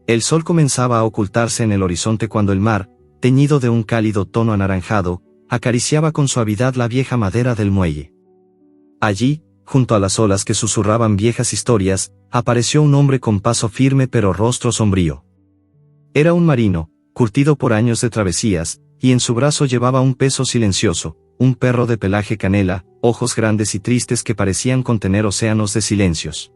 El sol comenzaba a ocultarse en el horizonte cuando el mar, teñido de un cálido tono anaranjado, acariciaba con suavidad la vieja madera del muelle. Allí, junto a las olas que susurraban viejas historias, apareció un hombre con paso firme pero rostro sombrío. Era un marino, curtido por años de travesías, y en su brazo llevaba un peso silencioso, un perro de pelaje canela, ojos grandes y tristes que parecían contener océanos de silencios.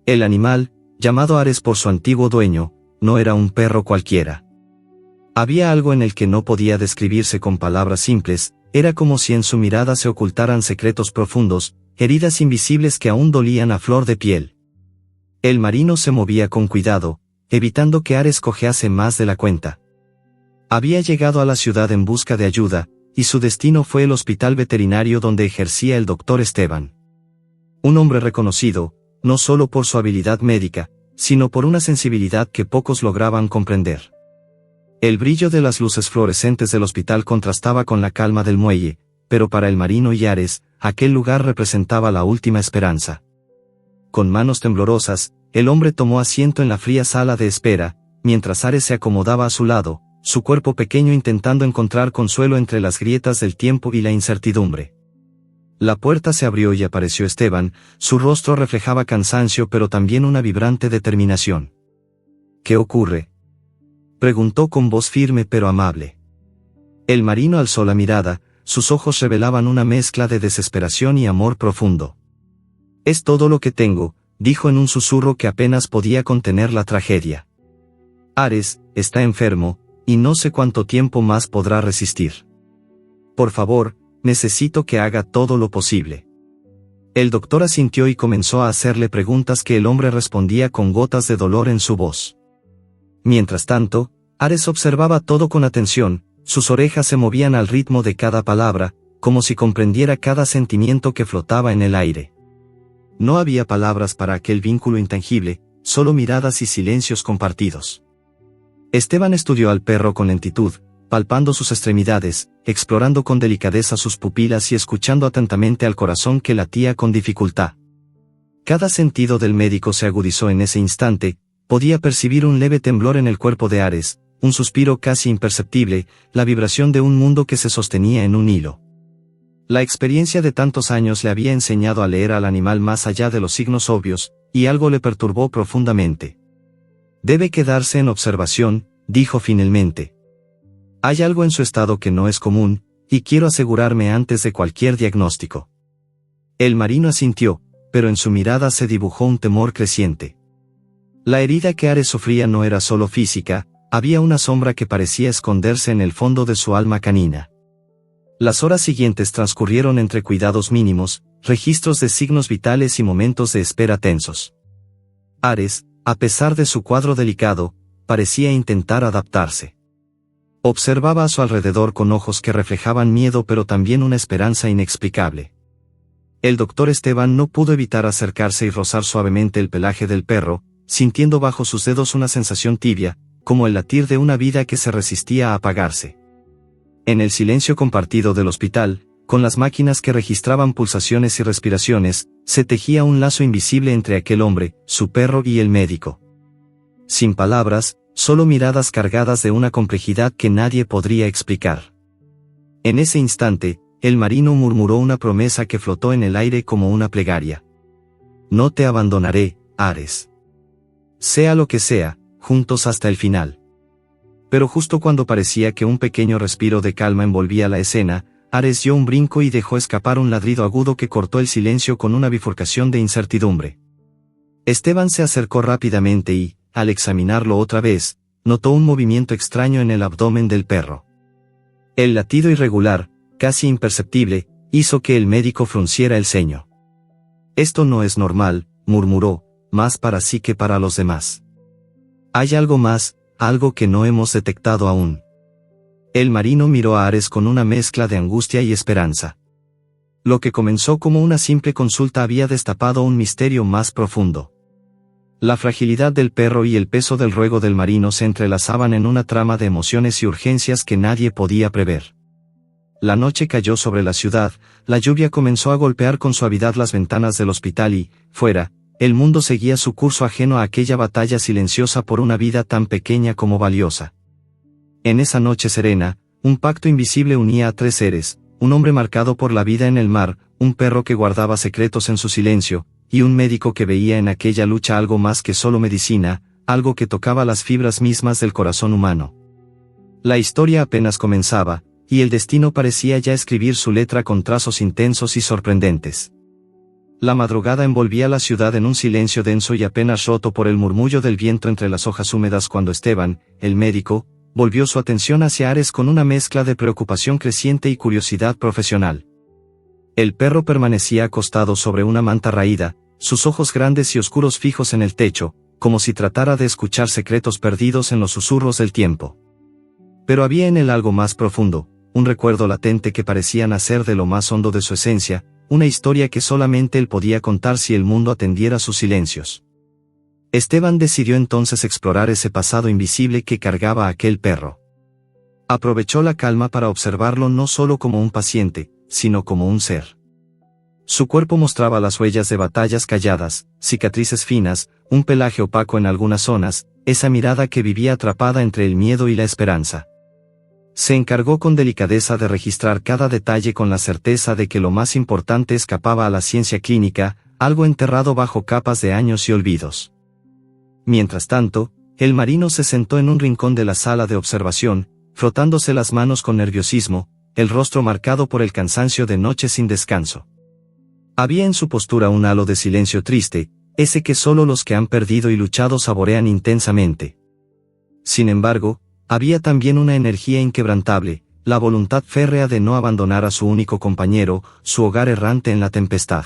El animal, llamado Ares por su antiguo dueño, no era un perro cualquiera. Había algo en el que no podía describirse con palabras simples, era como si en su mirada se ocultaran secretos profundos, heridas invisibles que aún dolían a flor de piel. El marino se movía con cuidado, evitando que Ares cojease más de la cuenta. Había llegado a la ciudad en busca de ayuda, y su destino fue el hospital veterinario donde ejercía el doctor Esteban. Un hombre reconocido, no solo por su habilidad médica, sino por una sensibilidad que pocos lograban comprender. El brillo de las luces fluorescentes del hospital contrastaba con la calma del muelle, pero para el marino y Ares, aquel lugar representaba la última esperanza. Con manos temblorosas, el hombre tomó asiento en la fría sala de espera, mientras Ares se acomodaba a su lado, su cuerpo pequeño intentando encontrar consuelo entre las grietas del tiempo y la incertidumbre. La puerta se abrió y apareció Esteban, su rostro reflejaba cansancio pero también una vibrante determinación. ¿Qué ocurre?, preguntó con voz firme pero amable. El marino alzó la mirada, sus ojos revelaban una mezcla de desesperación y amor profundo. Es todo lo que tengo, dijo en un susurro que apenas podía contener la tragedia. Ares, está enfermo, y no sé cuánto tiempo más podrá resistir. Por favor, necesito que haga todo lo posible. El doctor asintió y comenzó a hacerle preguntas que el hombre respondía con gotas de dolor en su voz. Mientras tanto, Ares observaba todo con atención, sus orejas se movían al ritmo de cada palabra, como si comprendiera cada sentimiento que flotaba en el aire. No había palabras para aquel vínculo intangible, solo miradas y silencios compartidos. Esteban estudió al perro con lentitud, palpando sus extremidades, explorando con delicadeza sus pupilas y escuchando atentamente al corazón que latía con dificultad. Cada sentido del médico se agudizó en ese instante, podía percibir un leve temblor en el cuerpo de Ares, un suspiro casi imperceptible, la vibración de un mundo que se sostenía en un hilo. La experiencia de tantos años le había enseñado a leer al animal más allá de los signos obvios, y algo le perturbó profundamente. Debe quedarse en observación, dijo finalmente. Hay algo en su estado que no es común, y quiero asegurarme antes de cualquier diagnóstico. El marino asintió, pero en su mirada se dibujó un temor creciente. La herida que Ares sufría no era solo física, había una sombra que parecía esconderse en el fondo de su alma canina. Las horas siguientes transcurrieron entre cuidados mínimos, registros de signos vitales y momentos de espera tensos. Ares, a pesar de su cuadro delicado, parecía intentar adaptarse. Observaba a su alrededor con ojos que reflejaban miedo pero también una esperanza inexplicable. El doctor Esteban no pudo evitar acercarse y rozar suavemente el pelaje del perro, sintiendo bajo sus dedos una sensación tibia, como el latir de una vida que se resistía a apagarse. En el silencio compartido del hospital, con las máquinas que registraban pulsaciones y respiraciones, se tejía un lazo invisible entre aquel hombre, su perro y el médico. Sin palabras, solo miradas cargadas de una complejidad que nadie podría explicar. En ese instante, el marino murmuró una promesa que flotó en el aire como una plegaria. No te abandonaré, Ares. Sea lo que sea, juntos hasta el final. Pero justo cuando parecía que un pequeño respiro de calma envolvía la escena, Ares dio un brinco y dejó escapar un ladrido agudo que cortó el silencio con una bifurcación de incertidumbre. Esteban se acercó rápidamente y, al examinarlo otra vez, notó un movimiento extraño en el abdomen del perro. El latido irregular, casi imperceptible, hizo que el médico frunciera el ceño. Esto no es normal, murmuró, más para sí que para los demás. Hay algo más, algo que no hemos detectado aún. El marino miró a Ares con una mezcla de angustia y esperanza. Lo que comenzó como una simple consulta había destapado un misterio más profundo. La fragilidad del perro y el peso del ruego del marino se entrelazaban en una trama de emociones y urgencias que nadie podía prever. La noche cayó sobre la ciudad, la lluvia comenzó a golpear con suavidad las ventanas del hospital y, fuera, el mundo seguía su curso ajeno a aquella batalla silenciosa por una vida tan pequeña como valiosa. En esa noche serena, un pacto invisible unía a tres seres, un hombre marcado por la vida en el mar, un perro que guardaba secretos en su silencio, y un médico que veía en aquella lucha algo más que solo medicina, algo que tocaba las fibras mismas del corazón humano. La historia apenas comenzaba, y el destino parecía ya escribir su letra con trazos intensos y sorprendentes. La madrugada envolvía la ciudad en un silencio denso y apenas roto por el murmullo del viento entre las hojas húmedas cuando Esteban, el médico, volvió su atención hacia Ares con una mezcla de preocupación creciente y curiosidad profesional. El perro permanecía acostado sobre una manta raída, sus ojos grandes y oscuros fijos en el techo, como si tratara de escuchar secretos perdidos en los susurros del tiempo. Pero había en él algo más profundo, un recuerdo latente que parecía nacer de lo más hondo de su esencia, una historia que solamente él podía contar si el mundo atendiera sus silencios. Esteban decidió entonces explorar ese pasado invisible que cargaba a aquel perro. Aprovechó la calma para observarlo no solo como un paciente, sino como un ser. Su cuerpo mostraba las huellas de batallas calladas, cicatrices finas, un pelaje opaco en algunas zonas, esa mirada que vivía atrapada entre el miedo y la esperanza. Se encargó con delicadeza de registrar cada detalle con la certeza de que lo más importante escapaba a la ciencia clínica, algo enterrado bajo capas de años y olvidos. Mientras tanto, el marino se sentó en un rincón de la sala de observación, frotándose las manos con nerviosismo, el rostro marcado por el cansancio de noches sin descanso. Había en su postura un halo de silencio triste, ese que solo los que han perdido y luchado saborean intensamente. Sin embargo, había también una energía inquebrantable, la voluntad férrea de no abandonar a su único compañero, su hogar errante en la tempestad.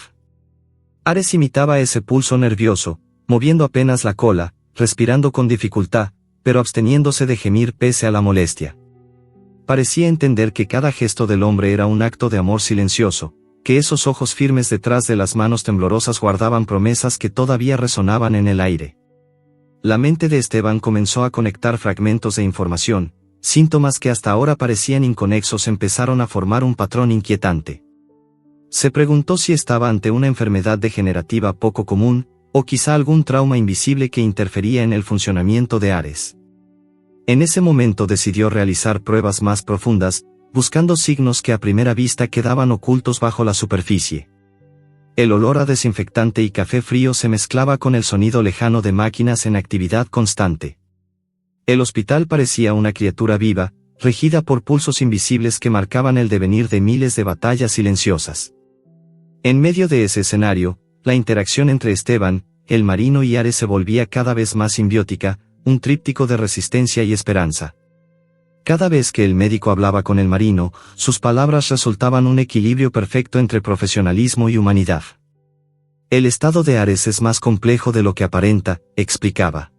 Ares imitaba ese pulso nervioso, moviendo apenas la cola, respirando con dificultad, pero absteniéndose de gemir pese a la molestia. Parecía entender que cada gesto del hombre era un acto de amor silencioso, que esos ojos firmes detrás de las manos temblorosas guardaban promesas que todavía resonaban en el aire. La mente de Esteban comenzó a conectar fragmentos de información, síntomas que hasta ahora parecían inconexos empezaron a formar un patrón inquietante. Se preguntó si estaba ante una enfermedad degenerativa poco común, o quizá algún trauma invisible que interfería en el funcionamiento de Ares. En ese momento decidió realizar pruebas más profundas, buscando signos que a primera vista quedaban ocultos bajo la superficie. El olor a desinfectante y café frío se mezclaba con el sonido lejano de máquinas en actividad constante. El hospital parecía una criatura viva, regida por pulsos invisibles que marcaban el devenir de miles de batallas silenciosas. En medio de ese escenario, la interacción entre Esteban, el marino y Ares se volvía cada vez más simbiótica, un tríptico de resistencia y esperanza. Cada vez que el médico hablaba con el marino, sus palabras resultaban un equilibrio perfecto entre profesionalismo y humanidad. El estado de Ares es más complejo de lo que aparenta, explicaba.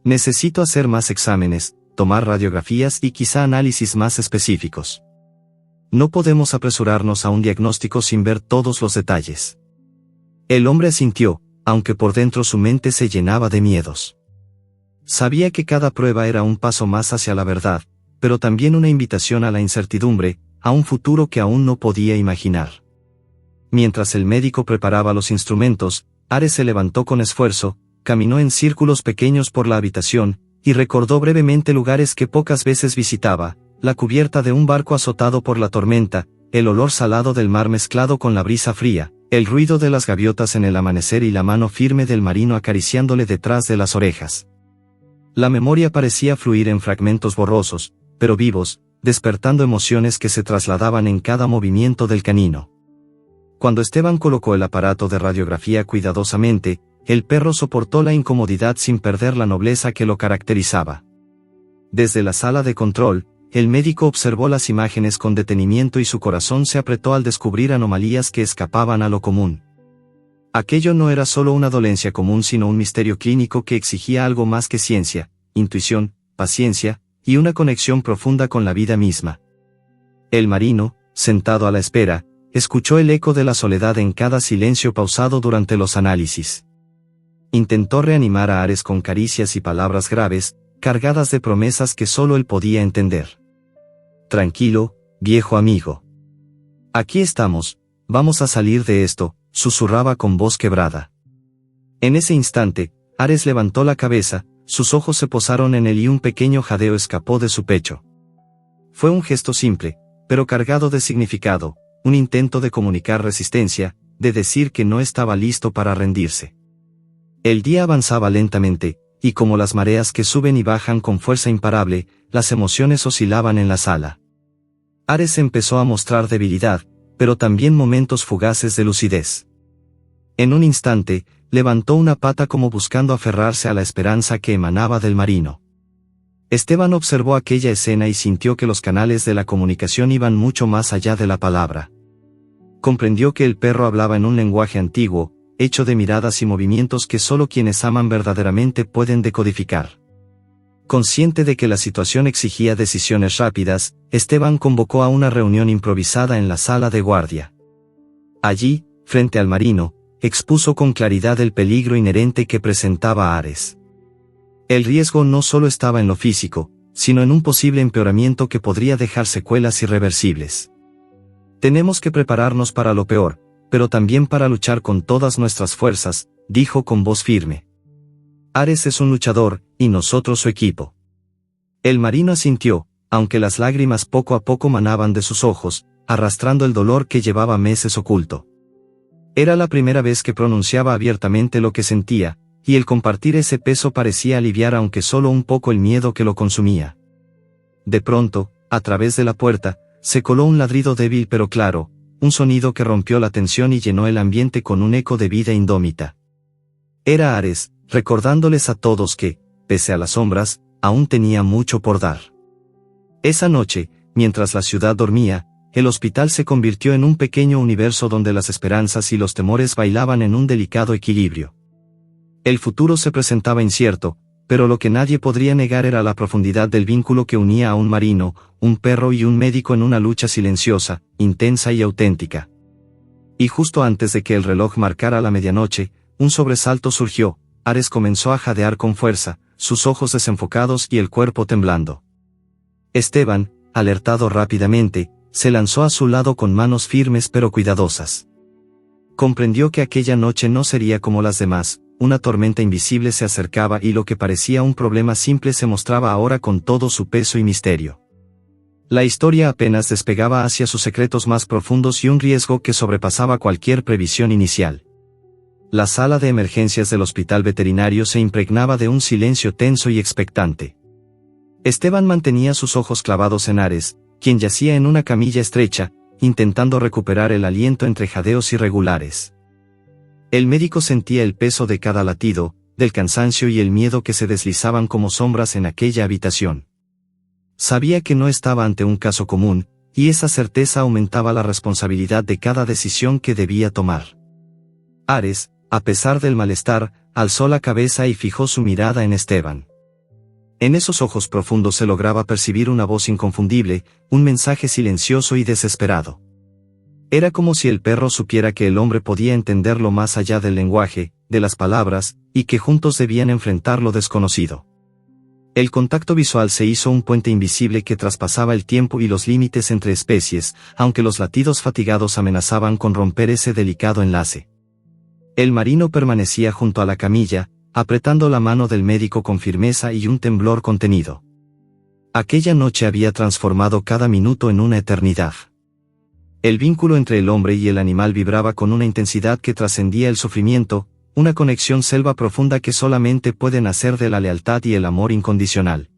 Necesito hacer más exámenes, tomar radiografías y quizá análisis más específicos. No podemos apresurarnos a un diagnóstico sin ver todos los detalles. El hombre asintió, aunque por dentro su mente se llenaba de miedos. Sabía que cada prueba era un paso más hacia la verdad, pero también una invitación a la incertidumbre, a un futuro que aún no podía imaginar. Mientras el médico preparaba los instrumentos, Ares se levantó con esfuerzo, caminó en círculos pequeños por la habitación, y recordó brevemente lugares que pocas veces visitaba, la cubierta de un barco azotado por la tormenta, el olor salado del mar mezclado con la brisa fría, el ruido de las gaviotas en el amanecer y la mano firme del marino acariciándole detrás de las orejas. La memoria parecía fluir en fragmentos borrosos, pero vivos, despertando emociones que se trasladaban en cada movimiento del canino. Cuando Esteban colocó el aparato de radiografía cuidadosamente, el perro soportó la incomodidad sin perder la nobleza que lo caracterizaba. Desde la sala de control, el médico observó las imágenes con detenimiento y su corazón se apretó al descubrir anomalías que escapaban a lo común. Aquello no era solo una dolencia común sino un misterio clínico que exigía algo más que ciencia, intuición, paciencia, y una conexión profunda con la vida misma. El marino, sentado a la espera, escuchó el eco de la soledad en cada silencio pausado durante los análisis. Intentó reanimar a Ares con caricias y palabras graves, cargadas de promesas que solo él podía entender. Tranquilo, viejo amigo. Aquí estamos, vamos a salir de esto, susurraba con voz quebrada. En ese instante, Ares levantó la cabeza, sus ojos se posaron en él y un pequeño jadeo escapó de su pecho. Fue un gesto simple, pero cargado de significado, un intento de comunicar resistencia, de decir que no estaba listo para rendirse. El día avanzaba lentamente, y como las mareas que suben y bajan con fuerza imparable, las emociones oscilaban en la sala. Ares empezó a mostrar debilidad, pero también momentos fugaces de lucidez. En un instante, levantó una pata como buscando aferrarse a la esperanza que emanaba del marino. Esteban observó aquella escena y sintió que los canales de la comunicación iban mucho más allá de la palabra. Comprendió que el perro hablaba en un lenguaje antiguo, hecho de miradas y movimientos que solo quienes aman verdaderamente pueden decodificar. Consciente de que la situación exigía decisiones rápidas, Esteban convocó a una reunión improvisada en la sala de guardia. Allí, frente al marino, expuso con claridad el peligro inherente que presentaba Ares. El riesgo no solo estaba en lo físico, sino en un posible empeoramiento que podría dejar secuelas irreversibles. Tenemos que prepararnos para lo peor, pero también para luchar con todas nuestras fuerzas, dijo con voz firme. Ares es un luchador, y nosotros su equipo. El marino asintió, aunque las lágrimas poco a poco manaban de sus ojos, arrastrando el dolor que llevaba meses oculto. Era la primera vez que pronunciaba abiertamente lo que sentía, y el compartir ese peso parecía aliviar aunque solo un poco el miedo que lo consumía. De pronto, a través de la puerta, se coló un ladrido débil pero claro, un sonido que rompió la tensión y llenó el ambiente con un eco de vida indómita. Era Ares, recordándoles a todos que, pese a las sombras, aún tenía mucho por dar. Esa noche, mientras la ciudad dormía, el hospital se convirtió en un pequeño universo donde las esperanzas y los temores bailaban en un delicado equilibrio. El futuro se presentaba incierto, pero lo que nadie podría negar era la profundidad del vínculo que unía a un marino, un perro y un médico en una lucha silenciosa, intensa y auténtica. Y justo antes de que el reloj marcara la medianoche, un sobresalto surgió. Ares comenzó a jadear con fuerza, sus ojos desenfocados y el cuerpo temblando. Esteban, alertado rápidamente, se lanzó a su lado con manos firmes pero cuidadosas. Comprendió que aquella noche no sería como las demás, una tormenta invisible se acercaba y lo que parecía un problema simple se mostraba ahora con todo su peso y misterio. La historia apenas despegaba hacia sus secretos más profundos y un riesgo que sobrepasaba cualquier previsión inicial. La sala de emergencias del hospital veterinario se impregnaba de un silencio tenso y expectante. Esteban mantenía sus ojos clavados en Ares, quien yacía en una camilla estrecha, intentando recuperar el aliento entre jadeos irregulares. El médico sentía el peso de cada latido, del cansancio y el miedo que se deslizaban como sombras en aquella habitación. Sabía que no estaba ante un caso común, y esa certeza aumentaba la responsabilidad de cada decisión que debía tomar. Ares, a pesar del malestar, alzó la cabeza y fijó su mirada en Esteban. En esos ojos profundos se lograba percibir una voz inconfundible, un mensaje silencioso y desesperado. Era como si el perro supiera que el hombre podía entenderlo más allá del lenguaje, de las palabras, y que juntos debían enfrentar lo desconocido. El contacto visual se hizo un puente invisible que traspasaba el tiempo y los límites entre especies, aunque los latidos fatigados amenazaban con romper ese delicado enlace. El marino permanecía junto a la camilla, apretando la mano del médico con firmeza y un temblor contenido. Aquella noche había transformado cada minuto en una eternidad. El vínculo entre el hombre y el animal vibraba con una intensidad que trascendía el sufrimiento, una conexión selva profunda que solamente puede nacer de la lealtad y el amor incondicional.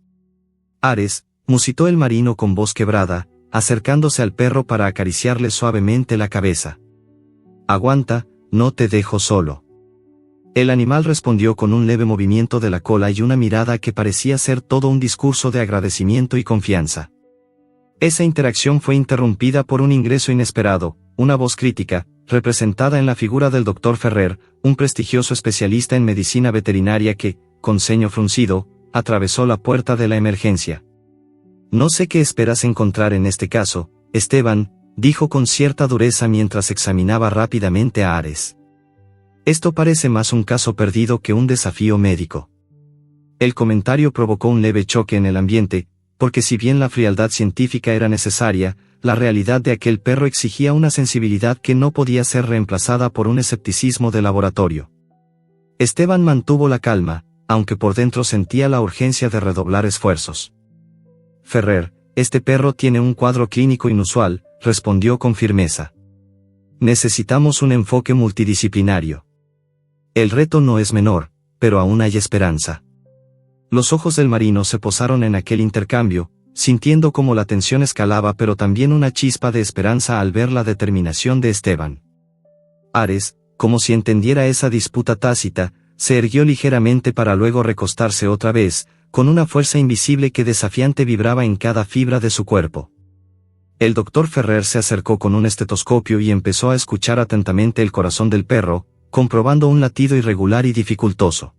Ares, musitó el marino con voz quebrada, acercándose al perro para acariciarle suavemente la cabeza. Aguanta, no te dejo solo. El animal respondió con un leve movimiento de la cola y una mirada que parecía ser todo un discurso de agradecimiento y confianza. Esa interacción fue interrumpida por un ingreso inesperado, una voz crítica, representada en la figura del Dr. Ferrer, un prestigioso especialista en medicina veterinaria que, con ceño fruncido, atravesó la puerta de la emergencia. No sé qué esperas encontrar en este caso, Esteban, dijo con cierta dureza mientras examinaba rápidamente a Ares. Esto parece más un caso perdido que un desafío médico. El comentario provocó un leve choque en el ambiente, porque si bien la frialdad científica era necesaria, la realidad de aquel perro exigía una sensibilidad que no podía ser reemplazada por un escepticismo de laboratorio. Esteban mantuvo la calma, aunque por dentro sentía la urgencia de redoblar esfuerzos. Ferrer, este perro tiene un cuadro clínico inusual, respondió con firmeza. Necesitamos un enfoque multidisciplinario. El reto no es menor, pero aún hay esperanza. Los ojos del marino se posaron en aquel intercambio, sintiendo cómo la tensión escalaba, pero también una chispa de esperanza al ver la determinación de Esteban. Ares, como si entendiera esa disputa tácita, se erguió ligeramente para luego recostarse otra vez, con una fuerza invisible que desafiante vibraba en cada fibra de su cuerpo. El doctor Ferrer se acercó con un estetoscopio y empezó a escuchar atentamente el corazón del perro, comprobando un latido irregular y dificultoso.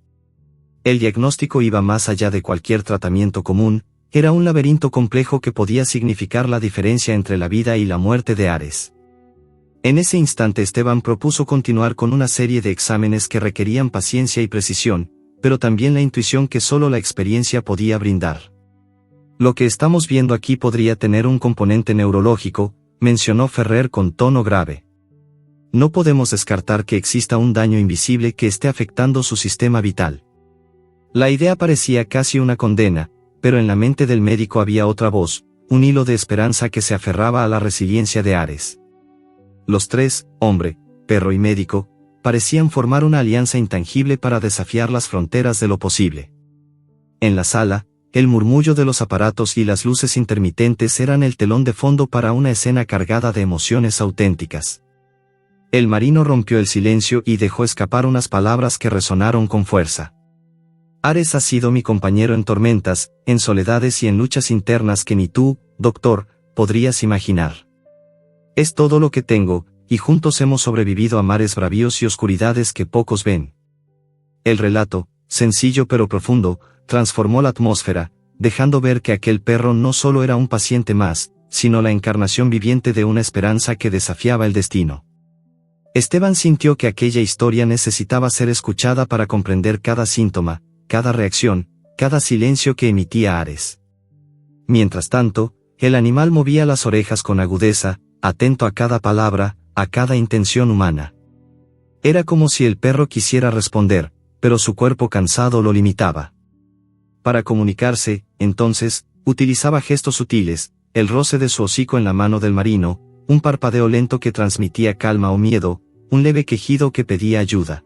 El diagnóstico iba más allá de cualquier tratamiento común, era un laberinto complejo que podía significar la diferencia entre la vida y la muerte de Ares. En ese instante Esteban propuso continuar con una serie de exámenes que requerían paciencia y precisión, pero también la intuición que solo la experiencia podía brindar. Lo que estamos viendo aquí podría tener un componente neurológico, mencionó Ferrer con tono grave. No podemos descartar que exista un daño invisible que esté afectando su sistema vital. La idea parecía casi una condena, pero en la mente del médico había otra voz, un hilo de esperanza que se aferraba a la resiliencia de Ares. Los tres, hombre, perro y médico, parecían formar una alianza intangible para desafiar las fronteras de lo posible. En la sala, el murmullo de los aparatos y las luces intermitentes eran el telón de fondo para una escena cargada de emociones auténticas. El marino rompió el silencio y dejó escapar unas palabras que resonaron con fuerza. Ares ha sido mi compañero en tormentas, en soledades y en luchas internas que ni tú, doctor, podrías imaginar. Es todo lo que tengo, y juntos hemos sobrevivido a mares bravíos y oscuridades que pocos ven. El relato, sencillo pero profundo, transformó la atmósfera, dejando ver que aquel perro no solo era un paciente más, sino la encarnación viviente de una esperanza que desafiaba el destino. Esteban sintió que aquella historia necesitaba ser escuchada para comprender cada síntoma, cada reacción, cada silencio que emitía Ares. Mientras tanto, el animal movía las orejas con agudeza, atento a cada palabra, a cada intención humana. Era como si el perro quisiera responder, pero su cuerpo cansado lo limitaba. Para comunicarse, entonces, utilizaba gestos sutiles, el roce de su hocico en la mano del marino, un parpadeo lento que transmitía calma o miedo, un leve quejido que pedía ayuda.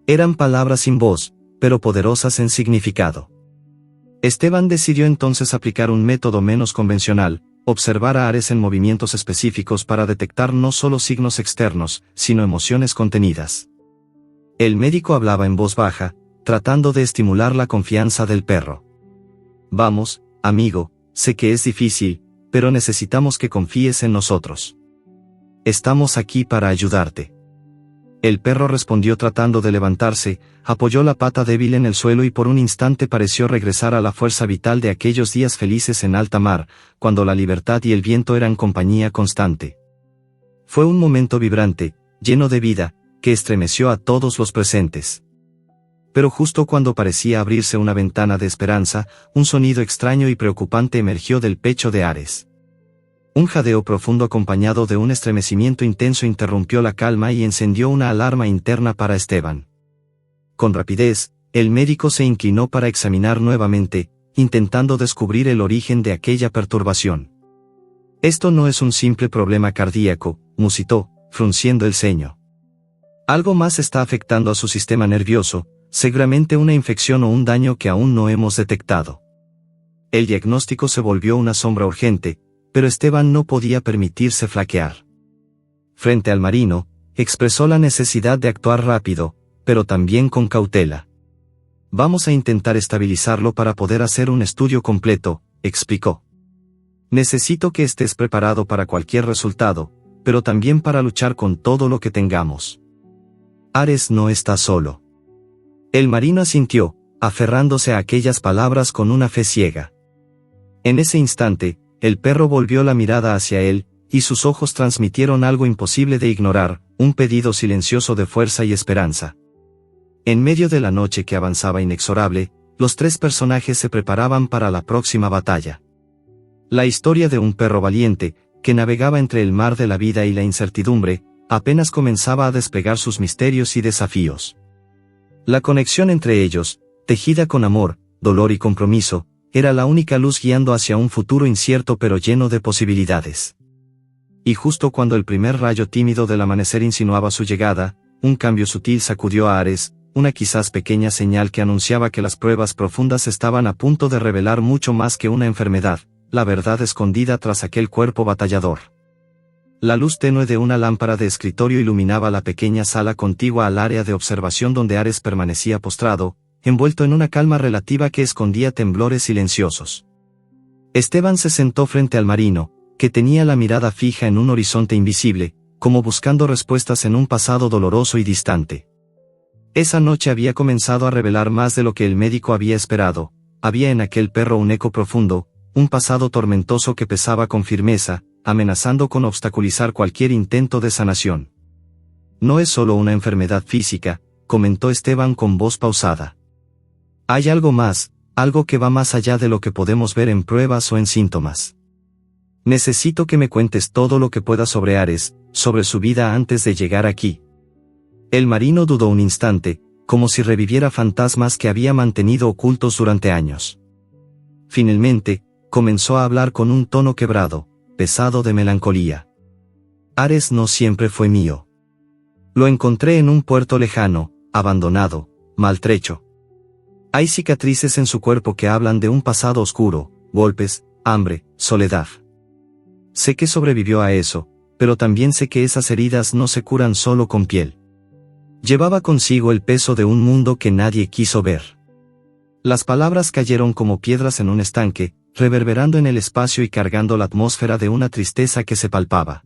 Eran palabras sin voz, pero poderosas en significado. Esteban decidió entonces aplicar un método menos convencional, observar a Ares en movimientos específicos para detectar no solo signos externos, sino emociones contenidas. El médico hablaba en voz baja, tratando de estimular la confianza del perro. Vamos, amigo, sé que es difícil, pero necesitamos que confíes en nosotros. Estamos aquí para ayudarte. El perro respondió tratando de levantarse, apoyó la pata débil en el suelo y por un instante pareció regresar a la fuerza vital de aquellos días felices en alta mar, cuando la libertad y el viento eran compañía constante. Fue un momento vibrante, lleno de vida, que estremeció a todos los presentes. Pero justo cuando parecía abrirse una ventana de esperanza, un sonido extraño y preocupante emergió del pecho de Ares. Un jadeo profundo acompañado de un estremecimiento intenso interrumpió la calma y encendió una alarma interna para Esteban. Con rapidez, el médico se inclinó para examinar nuevamente, intentando descubrir el origen de aquella perturbación. Esto no es un simple problema cardíaco, musitó, frunciendo el ceño. Algo más está afectando a su sistema nervioso, seguramente una infección o un daño que aún no hemos detectado. El diagnóstico se volvió una sombra urgente, pero Esteban no podía permitirse flaquear. Frente al marino, expresó la necesidad de actuar rápido, pero también con cautela. Vamos a intentar estabilizarlo para poder hacer un estudio completo, explicó. Necesito que estés preparado para cualquier resultado, pero también para luchar con todo lo que tengamos. Ares no está solo. El marino asintió, aferrándose a aquellas palabras con una fe ciega. En ese instante, el perro volvió la mirada hacia él, y sus ojos transmitieron algo imposible de ignorar, un pedido silencioso de fuerza y esperanza. En medio de la noche que avanzaba inexorable, los tres personajes se preparaban para la próxima batalla. La historia de un perro valiente, que navegaba entre el mar de la vida y la incertidumbre, apenas comenzaba a despegar sus misterios y desafíos. La conexión entre ellos, tejida con amor, dolor y compromiso, era la única luz guiando hacia un futuro incierto pero lleno de posibilidades. Y justo cuando el primer rayo tímido del amanecer insinuaba su llegada, un cambio sutil sacudió a Ares, una quizás pequeña señal que anunciaba que las pruebas profundas estaban a punto de revelar mucho más que una enfermedad, la verdad escondida tras aquel cuerpo batallador. La luz tenue de una lámpara de escritorio iluminaba la pequeña sala contigua al área de observación donde Ares permanecía postrado, envuelto en una calma relativa que escondía temblores silenciosos. Esteban se sentó frente al marino, que tenía la mirada fija en un horizonte invisible, como buscando respuestas en un pasado doloroso y distante. Esa noche había comenzado a revelar más de lo que el médico había esperado. Había en aquel perro un eco profundo, un pasado tormentoso que pesaba con firmeza, amenazando con obstaculizar cualquier intento de sanación. No es solo una enfermedad física, comentó Esteban con voz pausada. Hay algo más, algo que va más allá de lo que podemos ver en pruebas o en síntomas. Necesito que me cuentes todo lo que puedas sobre Ares, sobre su vida antes de llegar aquí. El marino dudó un instante, como si reviviera fantasmas que había mantenido ocultos durante años. Finalmente, comenzó a hablar con un tono quebrado, pesado de melancolía. Ares no siempre fue mío. Lo encontré en un puerto lejano, abandonado, maltrecho. Hay cicatrices en su cuerpo que hablan de un pasado oscuro, golpes, hambre, soledad. Sé que sobrevivió a eso, pero también sé que esas heridas no se curan solo con piel. Llevaba consigo el peso de un mundo que nadie quiso ver. Las palabras cayeron como piedras en un estanque, reverberando en el espacio y cargando la atmósfera de una tristeza que se palpaba.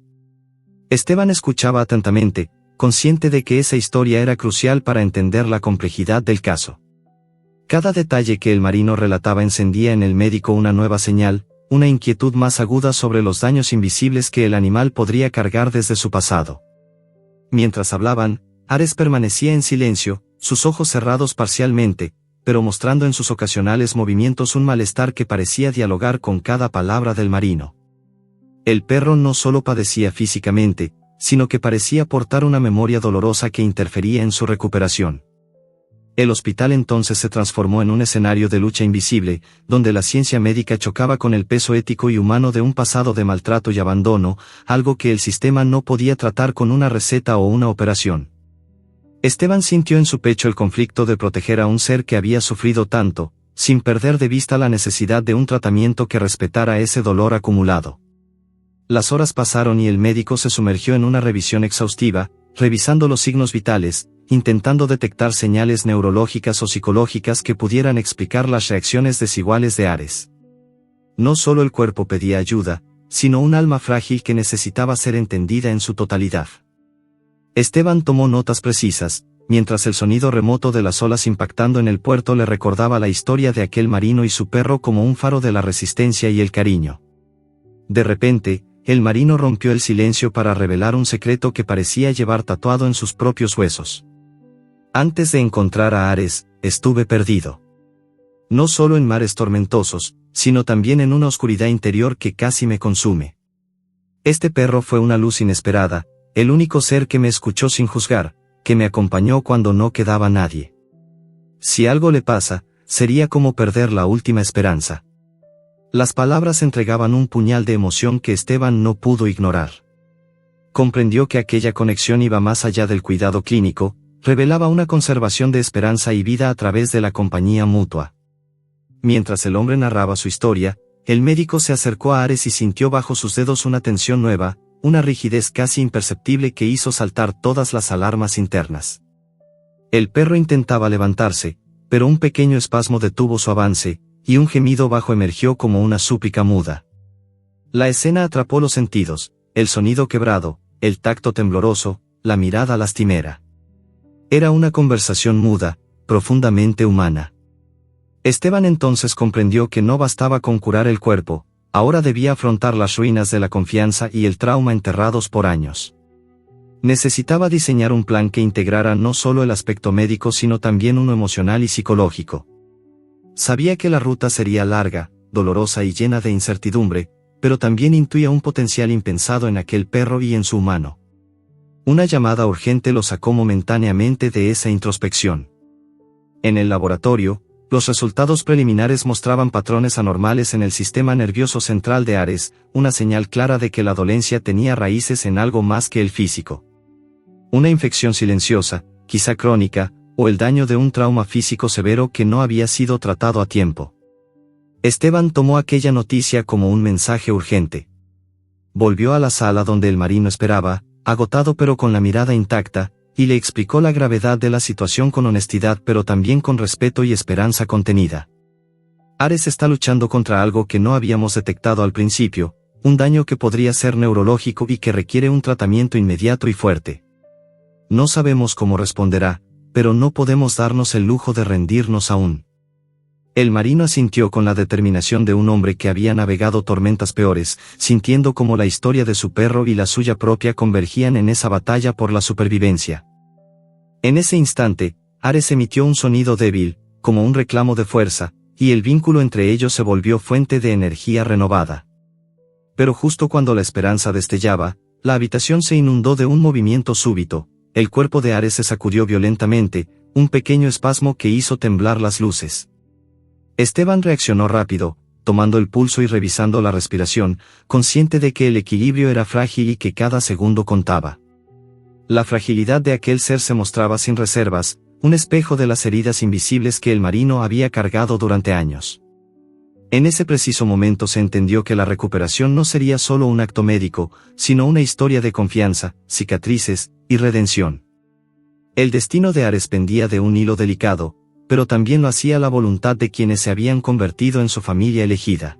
Esteban escuchaba atentamente, consciente de que esa historia era crucial para entender la complejidad del caso. Cada detalle que el marino relataba encendía en el médico una nueva señal, una inquietud más aguda sobre los daños invisibles que el animal podría cargar desde su pasado. Mientras hablaban, Ares permanecía en silencio, sus ojos cerrados parcialmente, pero mostrando en sus ocasionales movimientos un malestar que parecía dialogar con cada palabra del marino. El perro no solo padecía físicamente, sino que parecía portar una memoria dolorosa que interfería en su recuperación. El hospital entonces se transformó en un escenario de lucha invisible, donde la ciencia médica chocaba con el peso ético y humano de un pasado de maltrato y abandono, algo que el sistema no podía tratar con una receta o una operación. Esteban sintió en su pecho el conflicto de proteger a un ser que había sufrido tanto, sin perder de vista la necesidad de un tratamiento que respetara ese dolor acumulado. Las horas pasaron y el médico se sumergió en una revisión exhaustiva, revisando los signos vitales, intentando detectar señales neurológicas o psicológicas que pudieran explicar las reacciones desiguales de Ares. No solo el cuerpo pedía ayuda, sino un alma frágil que necesitaba ser entendida en su totalidad. Esteban tomó notas precisas, mientras el sonido remoto de las olas impactando en el puerto le recordaba la historia de aquel marino y su perro como un faro de la resistencia y el cariño. De repente, el marino rompió el silencio para revelar un secreto que parecía llevar tatuado en sus propios huesos. Antes de encontrar a Ares, estuve perdido. No solo en mares tormentosos, sino también en una oscuridad interior que casi me consume. Este perro fue una luz inesperada, el único ser que me escuchó sin juzgar, que me acompañó cuando no quedaba nadie. Si algo le pasa, sería como perder la última esperanza. Las palabras entregaban un puñal de emoción que Esteban no pudo ignorar. Comprendió que aquella conexión iba más allá del cuidado clínico, revelaba una conservación de esperanza y vida a través de la compañía mutua. Mientras el hombre narraba su historia, el médico se acercó a Ares y sintió bajo sus dedos una tensión nueva, una rigidez casi imperceptible que hizo saltar todas las alarmas internas. El perro intentaba levantarse, pero un pequeño espasmo detuvo su avance, y un gemido bajo emergió como una súplica muda. La escena atrapó los sentidos, el sonido quebrado, el tacto tembloroso, la mirada lastimera. Era una conversación muda, profundamente humana. Esteban entonces comprendió que no bastaba con curar el cuerpo, ahora debía afrontar las ruinas de la confianza y el trauma enterrados por años. Necesitaba diseñar un plan que integrara no solo el aspecto médico sino también uno emocional y psicológico. Sabía que la ruta sería larga, dolorosa y llena de incertidumbre, pero también intuía un potencial impensado en aquel perro y en su humano. Una llamada urgente lo sacó momentáneamente de esa introspección. En el laboratorio, los resultados preliminares mostraban patrones anormales en el sistema nervioso central de Ares, una señal clara de que la dolencia tenía raíces en algo más que el físico. Una infección silenciosa, quizá crónica, o el daño de un trauma físico severo que no había sido tratado a tiempo. Esteban tomó aquella noticia como un mensaje urgente. Volvió a la sala donde el marino esperaba, agotado pero con la mirada intacta, y le explicó la gravedad de la situación con honestidad pero también con respeto y esperanza contenida. Ares está luchando contra algo que no habíamos detectado al principio, un daño que podría ser neurológico y que requiere un tratamiento inmediato y fuerte. No sabemos cómo responderá, pero no podemos darnos el lujo de rendirnos aún. El marino asintió con la determinación de un hombre que había navegado tormentas peores, sintiendo como la historia de su perro y la suya propia convergían en esa batalla por la supervivencia. En ese instante, Ares emitió un sonido débil, como un reclamo de fuerza, y el vínculo entre ellos se volvió fuente de energía renovada. Pero justo cuando la esperanza destellaba, la habitación se inundó de un movimiento súbito, el cuerpo de Ares se sacudió violentamente, un pequeño espasmo que hizo temblar las luces. Esteban reaccionó rápido, tomando el pulso y revisando la respiración, consciente de que el equilibrio era frágil y que cada segundo contaba. La fragilidad de aquel ser se mostraba sin reservas, un espejo de las heridas invisibles que el marino había cargado durante años. En ese preciso momento se entendió que la recuperación no sería solo un acto médico, sino una historia de confianza, cicatrices y redención. El destino de Ares pendía de un hilo delicado, pero también lo hacía la voluntad de quienes se habían convertido en su familia elegida.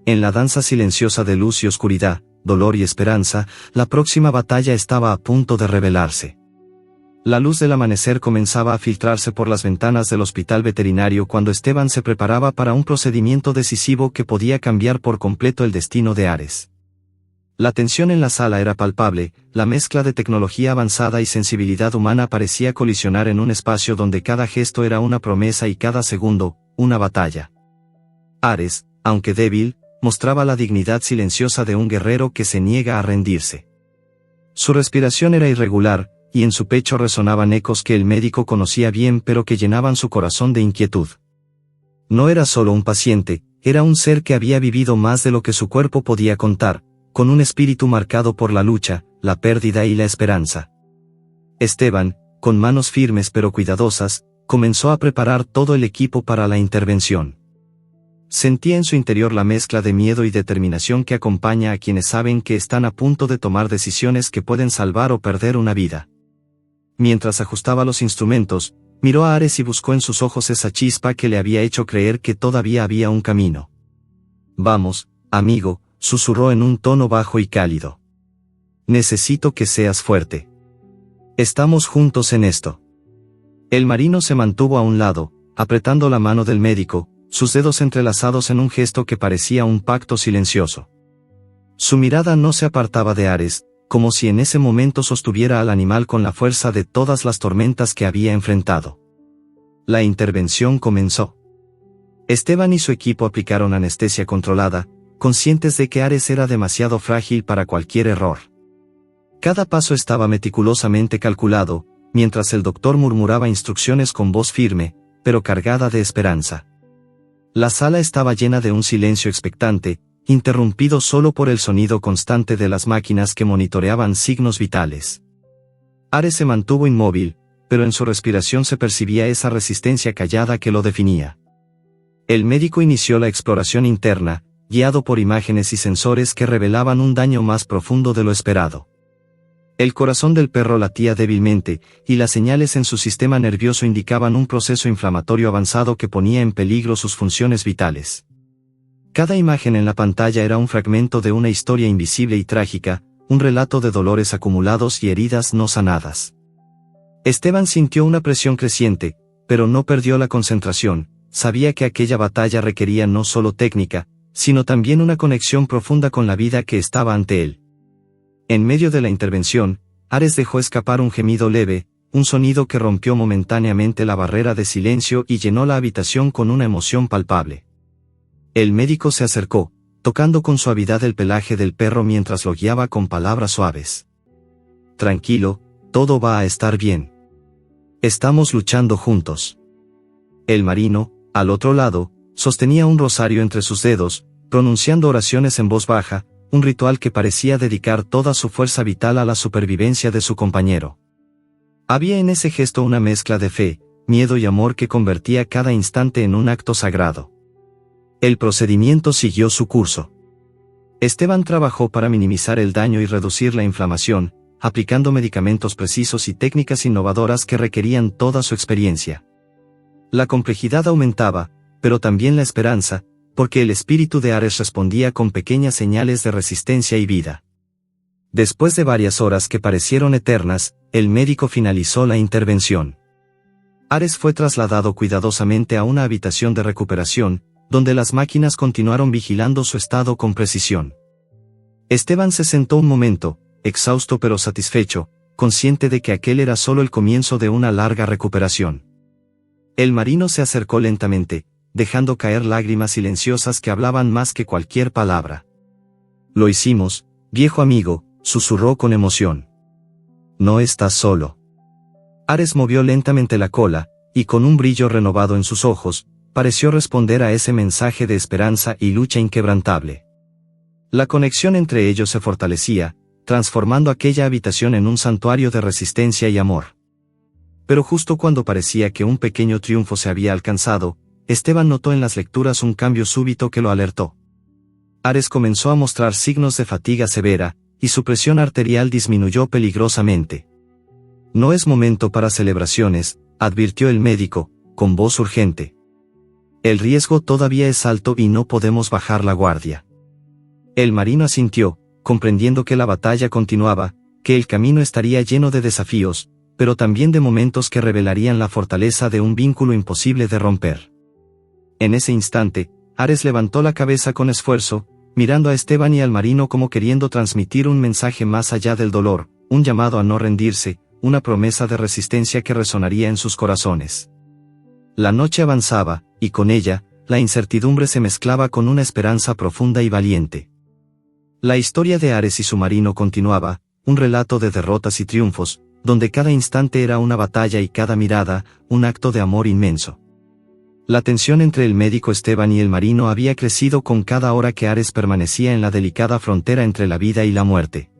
En la danza silenciosa de luz y oscuridad, dolor y esperanza, la próxima batalla estaba a punto de revelarse. La luz del amanecer comenzaba a filtrarse por las ventanas del hospital veterinario cuando Esteban se preparaba para un procedimiento decisivo que podía cambiar por completo el destino de Ares. La tensión en la sala era palpable, la mezcla de tecnología avanzada y sensibilidad humana parecía colisionar en un espacio donde cada gesto era una promesa y cada segundo, una batalla. Ares, aunque débil, mostraba la dignidad silenciosa de un guerrero que se niega a rendirse. Su respiración era irregular, y en su pecho resonaban ecos que el médico conocía bien pero que llenaban su corazón de inquietud. No era solo un paciente, era un ser que había vivido más de lo que su cuerpo podía contar, con un espíritu marcado por la lucha, la pérdida y la esperanza. Esteban, con manos firmes pero cuidadosas, comenzó a preparar todo el equipo para la intervención. Sentía en su interior la mezcla de miedo y determinación que acompaña a quienes saben que están a punto de tomar decisiones que pueden salvar o perder una vida. Mientras ajustaba los instrumentos, miró a Ares y buscó en sus ojos esa chispa que le había hecho creer que todavía había un camino. «Vamos, amigo», susurró en un tono bajo y cálido. «Necesito que seas fuerte. Estamos juntos en esto». El marino se mantuvo a un lado, apretando la mano del médico, sus dedos entrelazados en un gesto que parecía un pacto silencioso. Su mirada no se apartaba de Ares, como si en ese momento sostuviera al animal con la fuerza de todas las tormentas que había enfrentado. La intervención comenzó. Esteban y su equipo aplicaron anestesia controlada, conscientes de que Ares era demasiado frágil para cualquier error. Cada paso estaba meticulosamente calculado, mientras el doctor murmuraba instrucciones con voz firme, pero cargada de esperanza. La sala estaba llena de un silencio expectante, interrumpido solo por el sonido constante de las máquinas que monitoreaban signos vitales. Ares se mantuvo inmóvil, pero en su respiración se percibía esa resistencia callada que lo definía. El médico inició la exploración interna, guiado por imágenes y sensores que revelaban un daño más profundo de lo esperado. El corazón del perro latía débilmente, y las señales en su sistema nervioso indicaban un proceso inflamatorio avanzado que ponía en peligro sus funciones vitales. Cada imagen en la pantalla era un fragmento de una historia invisible y trágica, un relato de dolores acumulados y heridas no sanadas. Esteban sintió una presión creciente, pero no perdió la concentración, sabía que aquella batalla requería no solo técnica, sino también una conexión profunda con la vida que estaba ante él. En medio de la intervención, Ares dejó escapar un gemido leve, un sonido que rompió momentáneamente la barrera de silencio y llenó la habitación con una emoción palpable. El médico se acercó, tocando con suavidad el pelaje del perro mientras lo guiaba con palabras suaves. «Tranquilo, todo va a estar bien. Estamos luchando juntos». El marino, al otro lado, sostenía un rosario entre sus dedos, pronunciando oraciones en voz baja, un ritual que parecía dedicar toda su fuerza vital a la supervivencia de su compañero. Había en ese gesto una mezcla de fe, miedo y amor que convertía cada instante en un acto sagrado. El procedimiento siguió su curso. Esteban trabajó para minimizar el daño y reducir la inflamación, aplicando medicamentos precisos y técnicas innovadoras que requerían toda su experiencia. La complejidad aumentaba, pero también la esperanza, porque el espíritu de Ares respondía con pequeñas señales de resistencia y vida. Después de varias horas que parecieron eternas, el médico finalizó la intervención. Ares fue trasladado cuidadosamente a una habitación de recuperación, donde las máquinas continuaron vigilando su estado con precisión. Esteban se sentó un momento, exhausto pero satisfecho, consciente de que aquel era solo el comienzo de una larga recuperación. El marino se acercó lentamente, dejando caer lágrimas silenciosas que hablaban más que cualquier palabra. «Lo hicimos, viejo amigo», susurró con emoción. «No estás solo». Ares movió lentamente la cola, y con un brillo renovado en sus ojos, pareció responder a ese mensaje de esperanza y lucha inquebrantable. La conexión entre ellos se fortalecía, transformando aquella habitación en un santuario de resistencia y amor. Pero justo cuando parecía que un pequeño triunfo se había alcanzado, Esteban notó en las lecturas un cambio súbito que lo alertó. Ares comenzó a mostrar signos de fatiga severa, y su presión arterial disminuyó peligrosamente. «No es momento para celebraciones», advirtió el médico, con voz urgente. «El riesgo todavía es alto y no podemos bajar la guardia». El marino asintió, comprendiendo que la batalla continuaba, que el camino estaría lleno de desafíos, pero también de momentos que revelarían la fortaleza de un vínculo imposible de romper. En ese instante, Ares levantó la cabeza con esfuerzo, mirando a Esteban y al marino como queriendo transmitir un mensaje más allá del dolor, un llamado a no rendirse, una promesa de resistencia que resonaría en sus corazones. La noche avanzaba, y con ella, la incertidumbre se mezclaba con una esperanza profunda y valiente. La historia de Ares y su marino continuaba, un relato de derrotas y triunfos, donde cada instante era una batalla y cada mirada, un acto de amor inmenso. La tensión entre el médico Esteban y el marino había crecido con cada hora que Ares permanecía en la delicada frontera entre la vida y la muerte.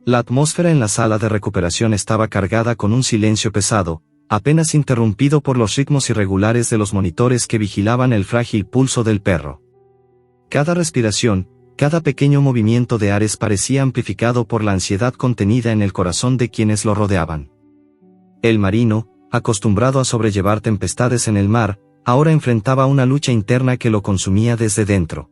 La atmósfera en la sala de recuperación estaba cargada con un silencio pesado, apenas interrumpido por los ritmos irregulares de los monitores que vigilaban el frágil pulso del perro. Cada respiración, cada pequeño movimiento de Ares parecía amplificado por la ansiedad contenida en el corazón de quienes lo rodeaban. El marino, acostumbrado a sobrellevar tempestades en el mar, ahora enfrentaba una lucha interna que lo consumía desde dentro.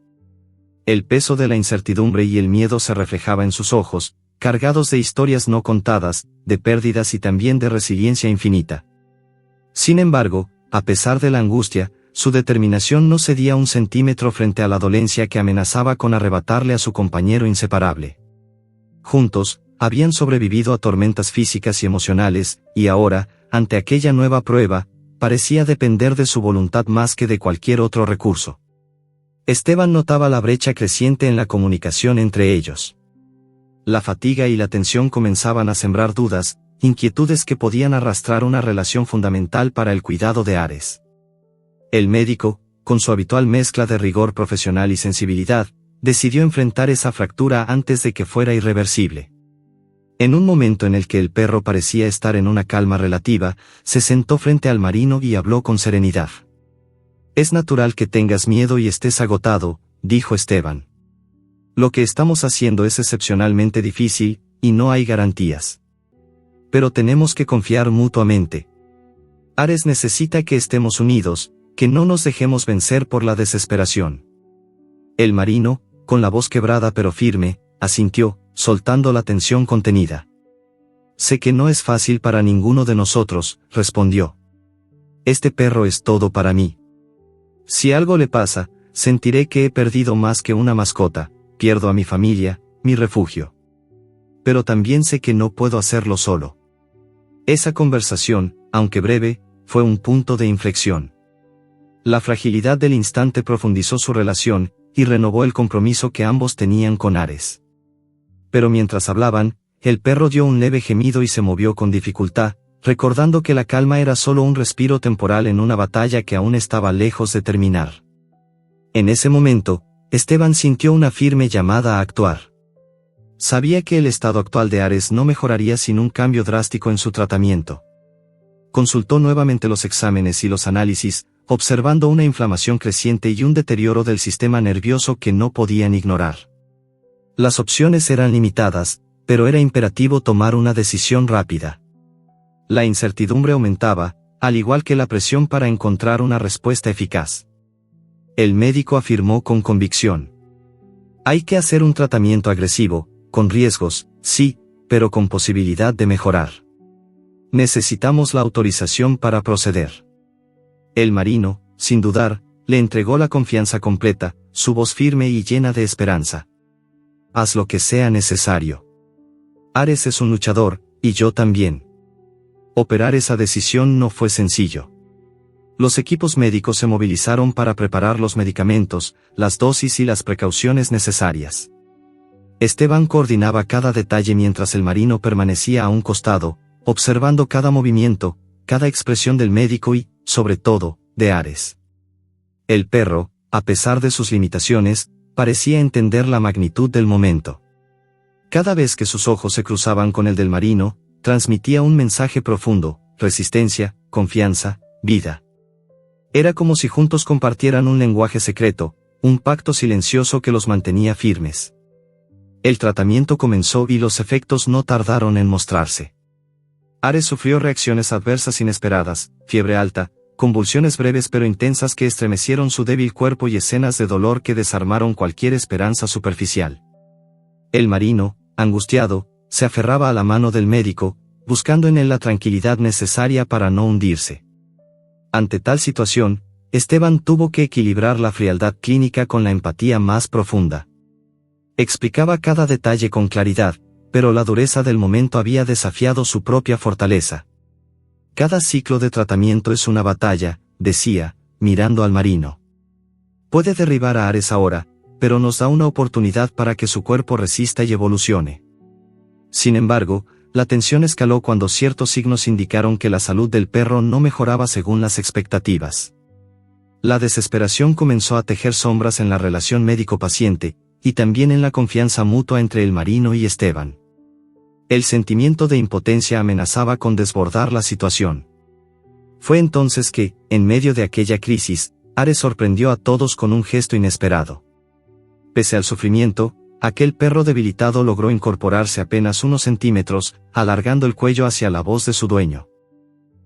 El peso de la incertidumbre y el miedo se reflejaba en sus ojos, cargados de historias no contadas, de pérdidas y también de resiliencia infinita. Sin embargo, a pesar de la angustia, su determinación no cedía un centímetro frente a la dolencia que amenazaba con arrebatarle a su compañero inseparable. Juntos, habían sobrevivido a tormentas físicas y emocionales, y ahora, ante aquella nueva prueba, parecía depender de su voluntad más que de cualquier otro recurso. Esteban notaba la brecha creciente en la comunicación entre ellos. La fatiga y la tensión comenzaban a sembrar dudas, inquietudes que podían arrastrar una relación fundamental para el cuidado de Ares. El médico, con su habitual mezcla de rigor profesional y sensibilidad, decidió enfrentar esa fractura antes de que fuera irreversible. En un momento en el que el perro parecía estar en una calma relativa, se sentó frente al marino y habló con serenidad. «Es natural que tengas miedo y estés agotado», dijo Esteban. «Lo que estamos haciendo es excepcionalmente difícil, y no hay garantías. Pero tenemos que confiar mutuamente. Ares necesita que estemos unidos, que no nos dejemos vencer por la desesperación». El marino, con la voz quebrada pero firme, asintió, soltando la tensión contenida. «Sé que no es fácil para ninguno de nosotros», respondió. «Este perro es todo para mí. Si algo le pasa, sentiré que he perdido más que una mascota, pierdo a mi familia, mi refugio. Pero también sé que no puedo hacerlo solo». Esa conversación, aunque breve, fue un punto de inflexión. La fragilidad del instante profundizó su relación, y renovó el compromiso que ambos tenían con Ares. Pero mientras hablaban, el perro dio un leve gemido y se movió con dificultad, recordando que la calma era solo un respiro temporal en una batalla que aún estaba lejos de terminar. En ese momento, Esteban sintió una firme llamada a actuar. Sabía que el estado actual de Ares no mejoraría sin un cambio drástico en su tratamiento. Consultó nuevamente los exámenes y los análisis, observando una inflamación creciente y un deterioro del sistema nervioso que no podían ignorar. Las opciones eran limitadas, pero era imperativo tomar una decisión rápida. La incertidumbre aumentaba, al igual que la presión para encontrar una respuesta eficaz. El médico afirmó con convicción: hay que hacer un tratamiento agresivo, con riesgos, sí, pero con posibilidad de mejorar. Necesitamos la autorización para proceder. El marino, sin dudar, le entregó la confianza completa, su voz firme y llena de esperanza. Haz lo que sea necesario. Ares es un luchador, y yo también. Operar esa decisión no fue sencillo. Los equipos médicos se movilizaron para preparar los medicamentos, las dosis y las precauciones necesarias. Esteban coordinaba cada detalle mientras el marino permanecía a un costado, observando cada movimiento, cada expresión del médico y, sobre todo, de Ares. El perro, a pesar de sus limitaciones, parecía entender la magnitud del momento. Cada vez que sus ojos se cruzaban con el del marino, transmitía un mensaje profundo: resistencia, confianza, vida. Era como si juntos compartieran un lenguaje secreto, un pacto silencioso que los mantenía firmes. El tratamiento comenzó y los efectos no tardaron en mostrarse. Ares sufrió reacciones adversas inesperadas, fiebre alta, convulsiones breves pero intensas que estremecieron su débil cuerpo y escenas de dolor que desarmaron cualquier esperanza superficial. El marino, angustiado, se aferraba a la mano del médico, buscando en él la tranquilidad necesaria para no hundirse. Ante tal situación, Esteban tuvo que equilibrar la frialdad clínica con la empatía más profunda. Explicaba cada detalle con claridad, pero la dureza del momento había desafiado su propia fortaleza. Cada ciclo de tratamiento es una batalla, decía, mirando al marino. Puede derribar a Ares ahora, pero nos da una oportunidad para que su cuerpo resista y evolucione. Sin embargo, la tensión escaló cuando ciertos signos indicaron que la salud del perro no mejoraba según las expectativas. La desesperación comenzó a tejer sombras en la relación médico-paciente, y también en la confianza mutua entre el marino y Esteban. El sentimiento de impotencia amenazaba con desbordar la situación. Fue entonces que, en medio de aquella crisis, Ares sorprendió a todos con un gesto inesperado. Pese al sufrimiento, aquel perro debilitado logró incorporarse apenas unos centímetros, alargando el cuello hacia la voz de su dueño.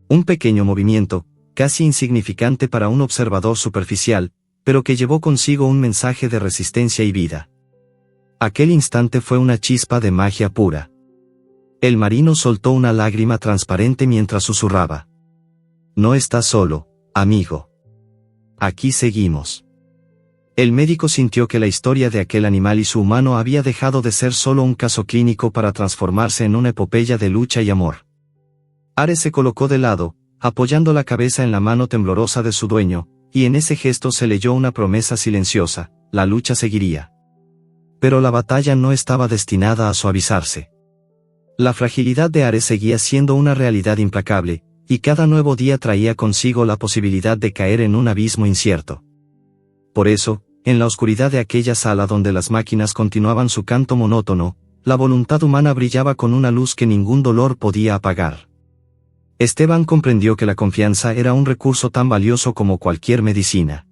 Un pequeño movimiento, casi insignificante para un observador superficial, pero que llevó consigo un mensaje de resistencia y vida. Aquel instante fue una chispa de magia pura. El marino soltó una lágrima transparente mientras susurraba: no estás solo, amigo. Aquí seguimos. El médico sintió que la historia de aquel animal y su humano había dejado de ser solo un caso clínico para transformarse en una epopeya de lucha y amor. Ares se colocó de lado, apoyando la cabeza en la mano temblorosa de su dueño, y en ese gesto se leyó una promesa silenciosa: la lucha seguiría. Pero la batalla no estaba destinada a suavizarse. La fragilidad de Ares seguía siendo una realidad implacable, y cada nuevo día traía consigo la posibilidad de caer en un abismo incierto. Por eso, en la oscuridad de aquella sala donde las máquinas continuaban su canto monótono, la voluntad humana brillaba con una luz que ningún dolor podía apagar. Esteban comprendió que la confianza era un recurso tan valioso como cualquier medicina.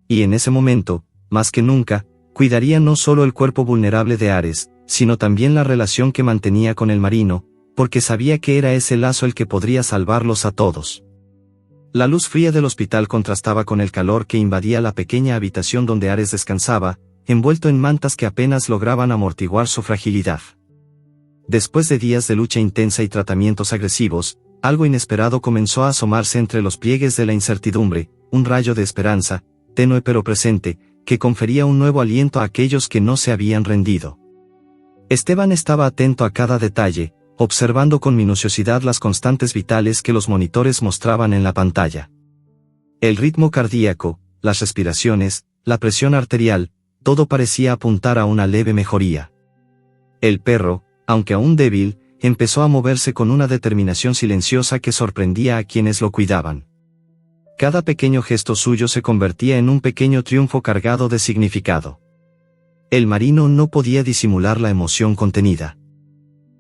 Y en ese momento, más que nunca, cuidaría no solo el cuerpo vulnerable de Ares, sino también la relación que mantenía con el marino, porque sabía que era ese lazo el que podría salvarlos a todos. La luz fría del hospital contrastaba con el calor que invadía la pequeña habitación donde Ares descansaba, envuelto en mantas que apenas lograban amortiguar su fragilidad. Después de días de lucha intensa y tratamientos agresivos, algo inesperado comenzó a asomarse entre los pliegues de la incertidumbre: un rayo de esperanza, tenue pero presente, que confería un nuevo aliento a aquellos que no se habían rendido. Esteban estaba atento a cada detalle, observando con minuciosidad las constantes vitales que los monitores mostraban en la pantalla. El ritmo cardíaco, las respiraciones, la presión arterial, todo parecía apuntar a una leve mejoría. El perro, aunque aún débil, empezó a moverse con una determinación silenciosa que sorprendía a quienes lo cuidaban. Cada pequeño gesto suyo se convertía en un pequeño triunfo cargado de significado. El marino no podía disimular la emoción contenida.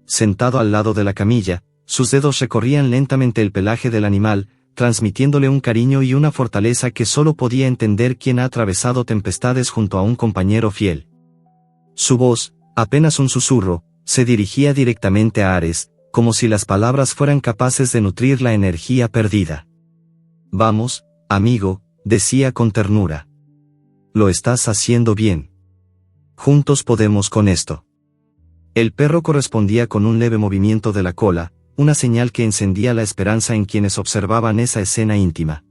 Sentado al lado de la camilla, sus dedos recorrían lentamente el pelaje del animal, transmitiéndole un cariño y una fortaleza que solo podía entender quien ha atravesado tempestades junto a un compañero fiel. Su voz, apenas un susurro, se dirigía directamente a Ares, como si las palabras fueran capaces de nutrir la energía perdida. «Vamos, amigo», decía con ternura. «Lo estás haciendo bien. Juntos podemos con esto». El perro correspondía con un leve movimiento de la cola, una señal que encendía la esperanza en quienes observaban esa escena íntima.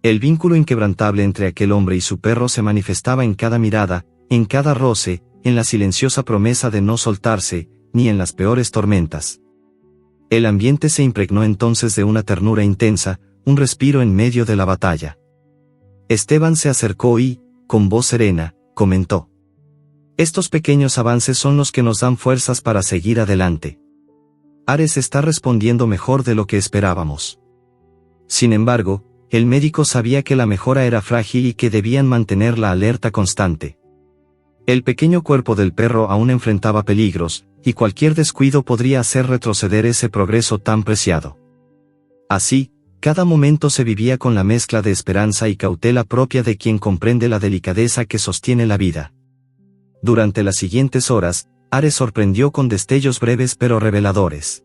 El vínculo inquebrantable entre aquel hombre y su perro se manifestaba en cada mirada, en cada roce, en la silenciosa promesa de no soltarse, ni en las peores tormentas. El ambiente se impregnó entonces de una ternura intensa, un respiro en medio de la batalla. Esteban se acercó y, con voz serena, comentó: «Estos pequeños avances son los que nos dan fuerzas para seguir adelante. Ares está respondiendo mejor de lo que esperábamos». Sin embargo, el médico sabía que la mejora era frágil y que debían mantener la alerta constante. El pequeño cuerpo del perro aún enfrentaba peligros, y cualquier descuido podría hacer retroceder ese progreso tan preciado. Así, cada momento se vivía con la mezcla de esperanza y cautela propia de quien comprende la delicadeza que sostiene la vida. Durante las siguientes horas, Ares sorprendió con destellos breves pero reveladores.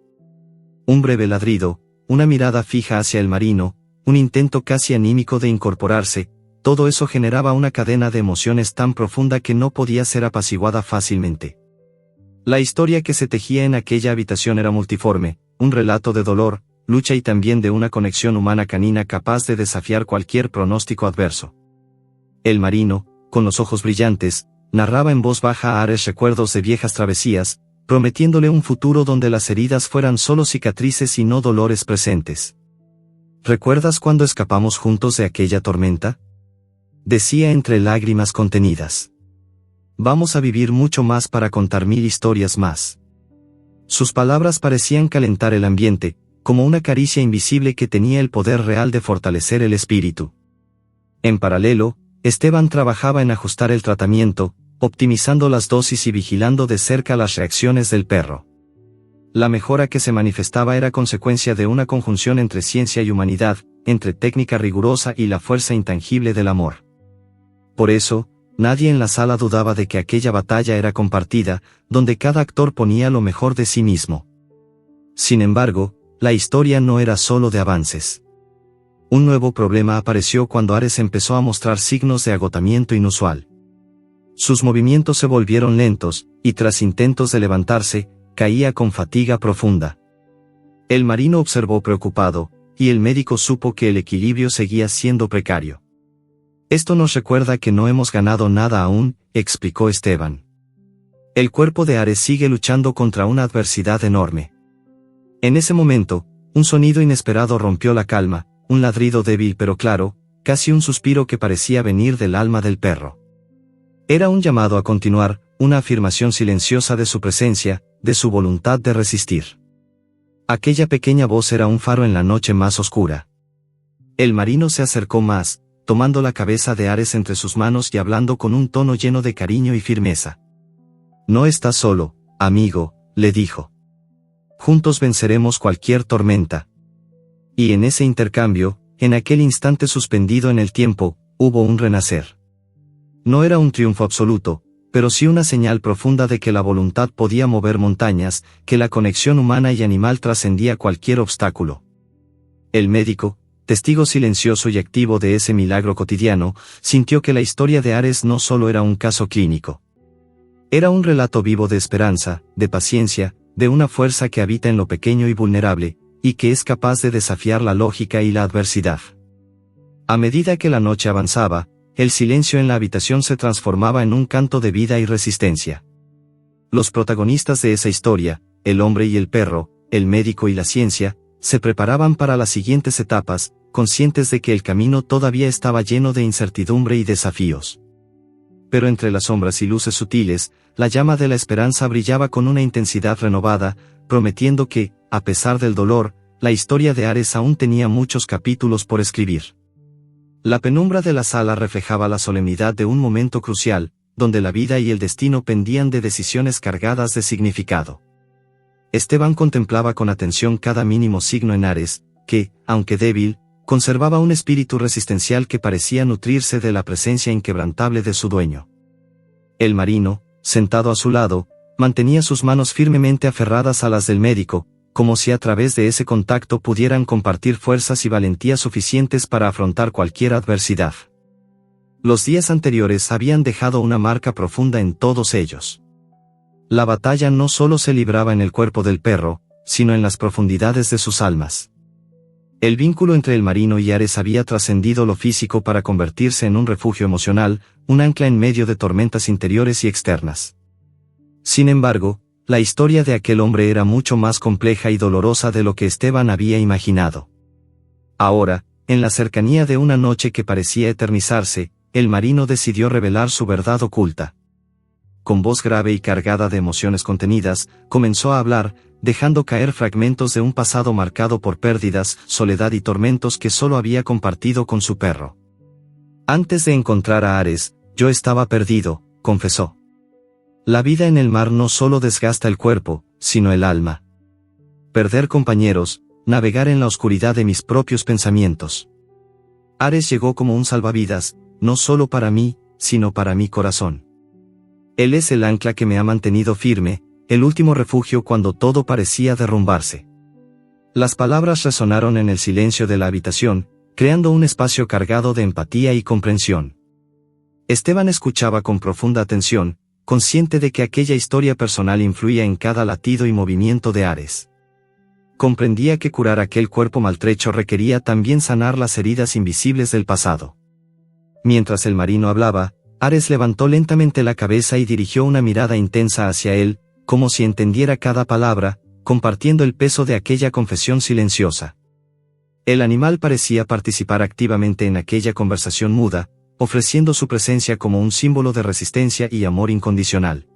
Un breve ladrido, una mirada fija hacia el marino, un intento casi anímico de incorporarse, todo eso generaba una cadena de emociones tan profunda que no podía ser apaciguada fácilmente. La historia que se tejía en aquella habitación era multiforme, un relato de dolor, lucha y también de una conexión humana canina capaz de desafiar cualquier pronóstico adverso. El marino, con los ojos brillantes, narraba en voz baja a Ares recuerdos de viejas travesías, prometiéndole un futuro donde las heridas fueran solo cicatrices y no dolores presentes. «¿Recuerdas cuando escapamos juntos de aquella tormenta?», decía entre lágrimas contenidas. «Vamos a vivir mucho más para contar 1000 historias más». Sus palabras parecían calentar el ambiente, como una caricia invisible que tenía el poder real de fortalecer el espíritu. En paralelo, Esteban trabajaba en ajustar el tratamiento, optimizando las dosis y vigilando de cerca las reacciones del perro. La mejora que se manifestaba era consecuencia de una conjunción entre ciencia y humanidad, entre técnica rigurosa y la fuerza intangible del amor. Por eso, nadie en la sala dudaba de que aquella batalla era compartida, donde cada actor ponía lo mejor de sí mismo. Sin embargo, la historia no era solo de avances. Un nuevo problema apareció cuando Ares empezó a mostrar signos de agotamiento inusual. Sus movimientos se volvieron lentos, y tras intentos de levantarse, caía con fatiga profunda. El marino observó preocupado, y el médico supo que el equilibrio seguía siendo precario. «Esto nos recuerda que no hemos ganado nada aún», explicó Esteban. «El cuerpo de Ares sigue luchando contra una adversidad enorme». En ese momento, un sonido inesperado rompió la calma, un ladrido débil pero claro, casi un suspiro que parecía venir del alma del perro. Era un llamado a continuar, una afirmación silenciosa de su presencia, de su voluntad de resistir. Aquella pequeña voz era un faro en la noche más oscura. El marino se acercó más, tomando la cabeza de Ares entre sus manos y hablando con un tono lleno de cariño y firmeza. «No estás solo, amigo», le dijo. «Juntos venceremos cualquier tormenta». Y en ese intercambio, en aquel instante suspendido en el tiempo, hubo un renacer. No era un triunfo absoluto, pero sí una señal profunda de que la voluntad podía mover montañas, que la conexión humana y animal trascendía cualquier obstáculo. El médico, testigo silencioso y activo de ese milagro cotidiano, sintió que la historia de Ares no solo era un caso clínico. Era un relato vivo de esperanza, de paciencia, de una fuerza que habita en lo pequeño y vulnerable, y que es capaz de desafiar la lógica y la adversidad. A medida que la noche avanzaba, el silencio en la habitación se transformaba en un canto de vida y resistencia. Los protagonistas de esa historia, el hombre y el perro, el médico y la ciencia, se preparaban para las siguientes etapas, conscientes de que el camino todavía estaba lleno de incertidumbre y desafíos. Pero entre las sombras y luces sutiles, la llama de la esperanza brillaba con una intensidad renovada, prometiendo que, a pesar del dolor, la historia de Ares aún tenía muchos capítulos por escribir. La penumbra de la sala reflejaba la solemnidad de un momento crucial, donde la vida y el destino pendían de decisiones cargadas de significado. Esteban contemplaba con atención cada mínimo signo en Ares, que, aunque débil, conservaba un espíritu resistencial que parecía nutrirse de la presencia inquebrantable de su dueño. El marino, sentado a su lado, mantenía sus manos firmemente aferradas a las del médico, como si a través de ese contacto pudieran compartir fuerzas y valentía suficientes para afrontar cualquier adversidad. Los días anteriores habían dejado una marca profunda en todos ellos. La batalla no solo se libraba en el cuerpo del perro, sino en las profundidades de sus almas. El vínculo entre el marino y Ares había trascendido lo físico para convertirse en un refugio emocional, un ancla en medio de tormentas interiores y externas. Sin embargo, la historia de aquel hombre era mucho más compleja y dolorosa de lo que Esteban había imaginado. Ahora, en la cercanía de una noche que parecía eternizarse, el marino decidió revelar su verdad oculta. Con voz grave y cargada de emociones contenidas, comenzó a hablar, dejando caer fragmentos de un pasado marcado por pérdidas, soledad y tormentos que solo había compartido con su perro. Antes de encontrar a Ares, yo estaba perdido, confesó. La vida en el mar no solo desgasta el cuerpo, sino el alma. Perder compañeros, navegar en la oscuridad de mis propios pensamientos. Ares llegó como un salvavidas, no solo para mí, sino para mi corazón. Él es el ancla que me ha mantenido firme, el último refugio cuando todo parecía derrumbarse. Las palabras resonaron en el silencio de la habitación, creando un espacio cargado de empatía y comprensión. Esteban escuchaba con profunda atención, consciente de que aquella historia personal influía en cada latido y movimiento de Ares. Comprendía que curar aquel cuerpo maltrecho requería también sanar las heridas invisibles del pasado. Mientras el marino hablaba, Ares levantó lentamente la cabeza y dirigió una mirada intensa hacia él, como si entendiera cada palabra, compartiendo el peso de aquella confesión silenciosa. El animal parecía participar activamente en aquella conversación muda, ofreciendo su presencia como un símbolo de resistencia y amor incondicional.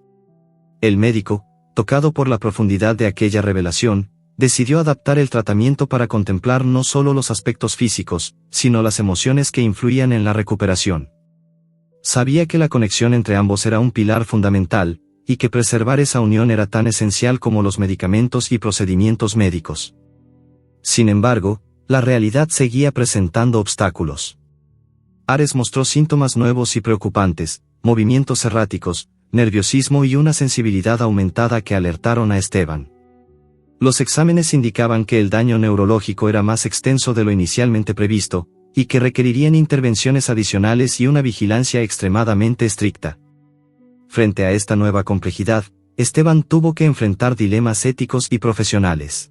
El médico, tocado por la profundidad de aquella revelación, decidió adaptar el tratamiento para contemplar no solo los aspectos físicos, sino las emociones que influían en la recuperación. Sabía que la conexión entre ambos era un pilar fundamental, y que preservar esa unión era tan esencial como los medicamentos y procedimientos médicos. Sin embargo, la realidad seguía presentando obstáculos. Ares mostró síntomas nuevos y preocupantes, movimientos erráticos, nerviosismo y una sensibilidad aumentada que alertaron a Esteban. Los exámenes indicaban que el daño neurológico era más extenso de lo inicialmente previsto, y que requerirían intervenciones adicionales y una vigilancia extremadamente estricta. Frente a esta nueva complejidad, Esteban tuvo que enfrentar dilemas éticos y profesionales.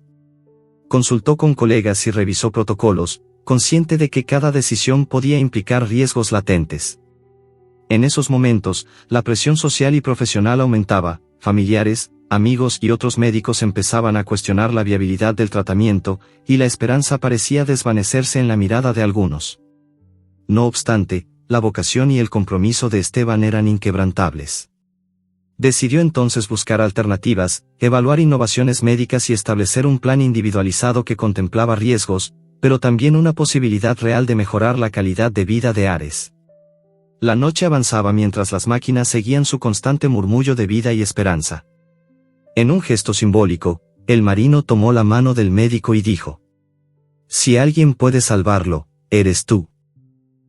Consultó con colegas y revisó protocolos, consciente de que cada decisión podía implicar riesgos latentes. En esos momentos, la presión social y profesional aumentaba, familiares, amigos y otros médicos empezaban a cuestionar la viabilidad del tratamiento, y la esperanza parecía desvanecerse en la mirada de algunos. No obstante, la vocación y el compromiso de Esteban eran inquebrantables. Decidió entonces buscar alternativas, evaluar innovaciones médicas y establecer un plan individualizado que contemplaba riesgos, pero también una posibilidad real de mejorar la calidad de vida de Ares. La noche avanzaba mientras las máquinas seguían su constante murmullo de vida y esperanza. En un gesto simbólico, el marino tomó la mano del médico y dijo: «Si alguien puede salvarlo, eres tú.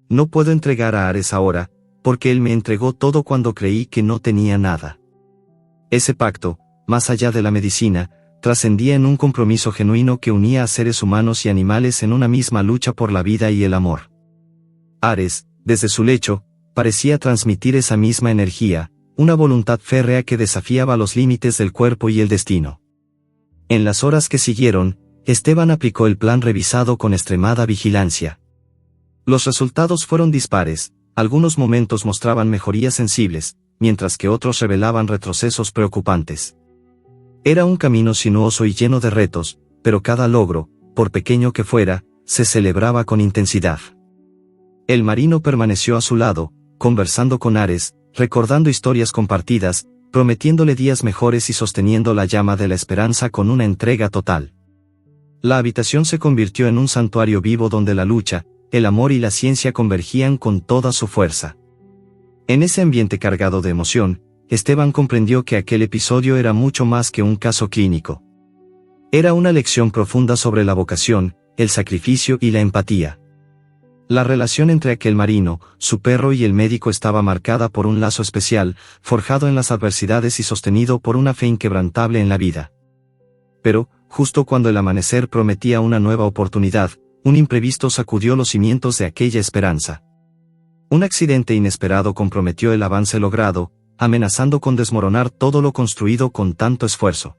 No puedo entregar a Ares ahora, porque él me entregó todo cuando creí que no tenía nada». Ese pacto, más allá de la medicina, trascendía en un compromiso genuino que unía a seres humanos y animales en una misma lucha por la vida y el amor. Ares, desde su lecho, parecía transmitir esa misma energía, una voluntad férrea que desafiaba los límites del cuerpo y el destino. En las horas que siguieron, Esteban aplicó el plan revisado con extremada vigilancia. Los resultados fueron dispares, algunos momentos mostraban mejorías sensibles, mientras que otros revelaban retrocesos preocupantes. Era un camino sinuoso y lleno de retos, pero cada logro, por pequeño que fuera, se celebraba con intensidad. El marino permaneció a su lado, conversando con Ares, recordando historias compartidas, prometiéndole días mejores y sosteniendo la llama de la esperanza con una entrega total. La habitación se convirtió en un santuario vivo donde la lucha, el amor y la ciencia convergían con toda su fuerza. En ese ambiente cargado de emoción, Esteban comprendió que aquel episodio era mucho más que un caso clínico. Era una lección profunda sobre la vocación, el sacrificio y la empatía. La relación entre aquel marino, su perro y el médico estaba marcada por un lazo especial, forjado en las adversidades y sostenido por una fe inquebrantable en la vida. Pero, justo cuando el amanecer prometía una nueva oportunidad, un imprevisto sacudió los cimientos de aquella esperanza. Un accidente inesperado comprometió el avance logrado, amenazando con desmoronar todo lo construido con tanto esfuerzo.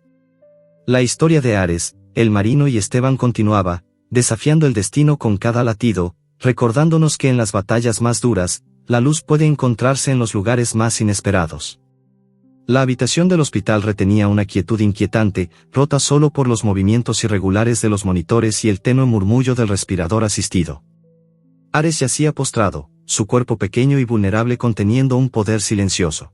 La historia de Ares, el marino y Esteban continuaba, desafiando el destino con cada latido, recordándonos que en las batallas más duras, la luz puede encontrarse en los lugares más inesperados. La habitación del hospital retenía una quietud inquietante, rota solo por los movimientos irregulares de los monitores y el tenue murmullo del respirador asistido. Ares yacía postrado, su cuerpo pequeño y vulnerable conteniendo un poder silencioso.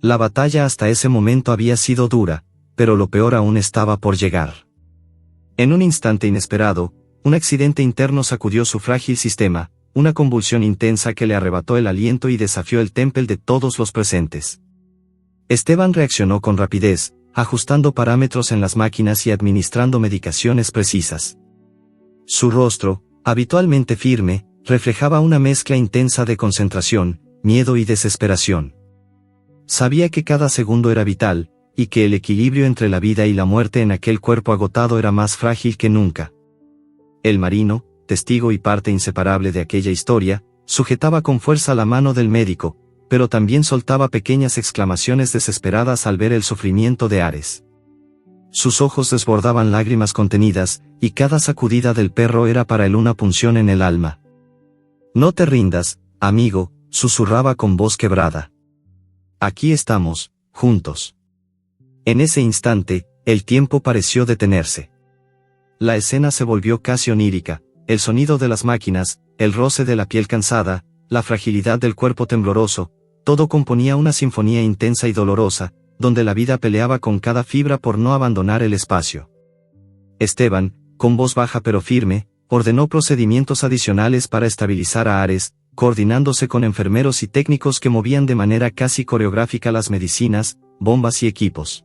La batalla hasta ese momento había sido dura, pero lo peor aún estaba por llegar. En un instante inesperado, un accidente interno sacudió su frágil sistema, una convulsión intensa que le arrebató el aliento y desafió el temple de todos los presentes. Esteban reaccionó con rapidez, ajustando parámetros en las máquinas y administrando medicaciones precisas. Su rostro, habitualmente firme, reflejaba una mezcla intensa de concentración, miedo y desesperación. Sabía que cada segundo era vital, y que el equilibrio entre la vida y la muerte en aquel cuerpo agotado era más frágil que nunca. El marino, testigo y parte inseparable de aquella historia, sujetaba con fuerza la mano del médico, pero también soltaba pequeñas exclamaciones desesperadas al ver el sufrimiento de Ares. Sus ojos desbordaban lágrimas contenidas, y cada sacudida del perro era para él una punción en el alma. «No te rindas, amigo», susurraba con voz quebrada. «Aquí estamos, juntos». En ese instante, el tiempo pareció detenerse. La escena se volvió casi onírica, el sonido de las máquinas, el roce de la piel cansada, la fragilidad del cuerpo tembloroso, todo componía una sinfonía intensa y dolorosa, donde la vida peleaba con cada fibra por no abandonar el espacio. Esteban, con voz baja pero firme, ordenó procedimientos adicionales para estabilizar a Ares, coordinándose con enfermeros y técnicos que movían de manera casi coreográfica las medicinas, bombas y equipos.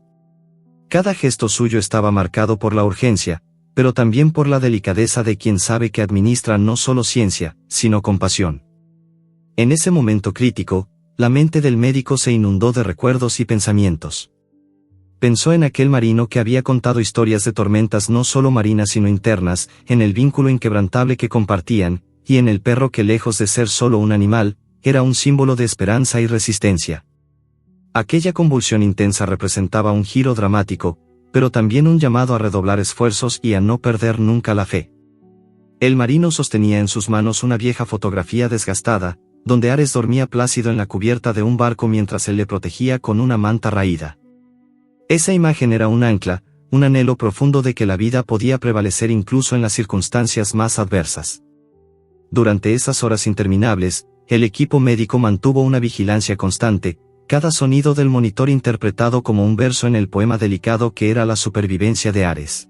Cada gesto suyo estaba marcado por la urgencia, pero también por la delicadeza de quien sabe que administra no solo ciencia, sino compasión. En ese momento crítico, la mente del médico se inundó de recuerdos y pensamientos. Pensó en aquel marino que había contado historias de tormentas no solo marinas sino internas, en el vínculo inquebrantable que compartían, y en el perro que lejos de ser solo un animal, era un símbolo de esperanza y resistencia. Aquella convulsión intensa representaba un giro dramático, pero también un llamado a redoblar esfuerzos y a no perder nunca la fe. El marino sostenía en sus manos una vieja fotografía desgastada, donde Ares dormía plácido en la cubierta de un barco mientras él le protegía con una manta raída. Esa imagen era un ancla, un anhelo profundo de que la vida podía prevalecer incluso en las circunstancias más adversas. Durante esas horas interminables, el equipo médico mantuvo una vigilancia constante, cada sonido del monitor interpretado como un verso en el poema delicado que era la supervivencia de Ares.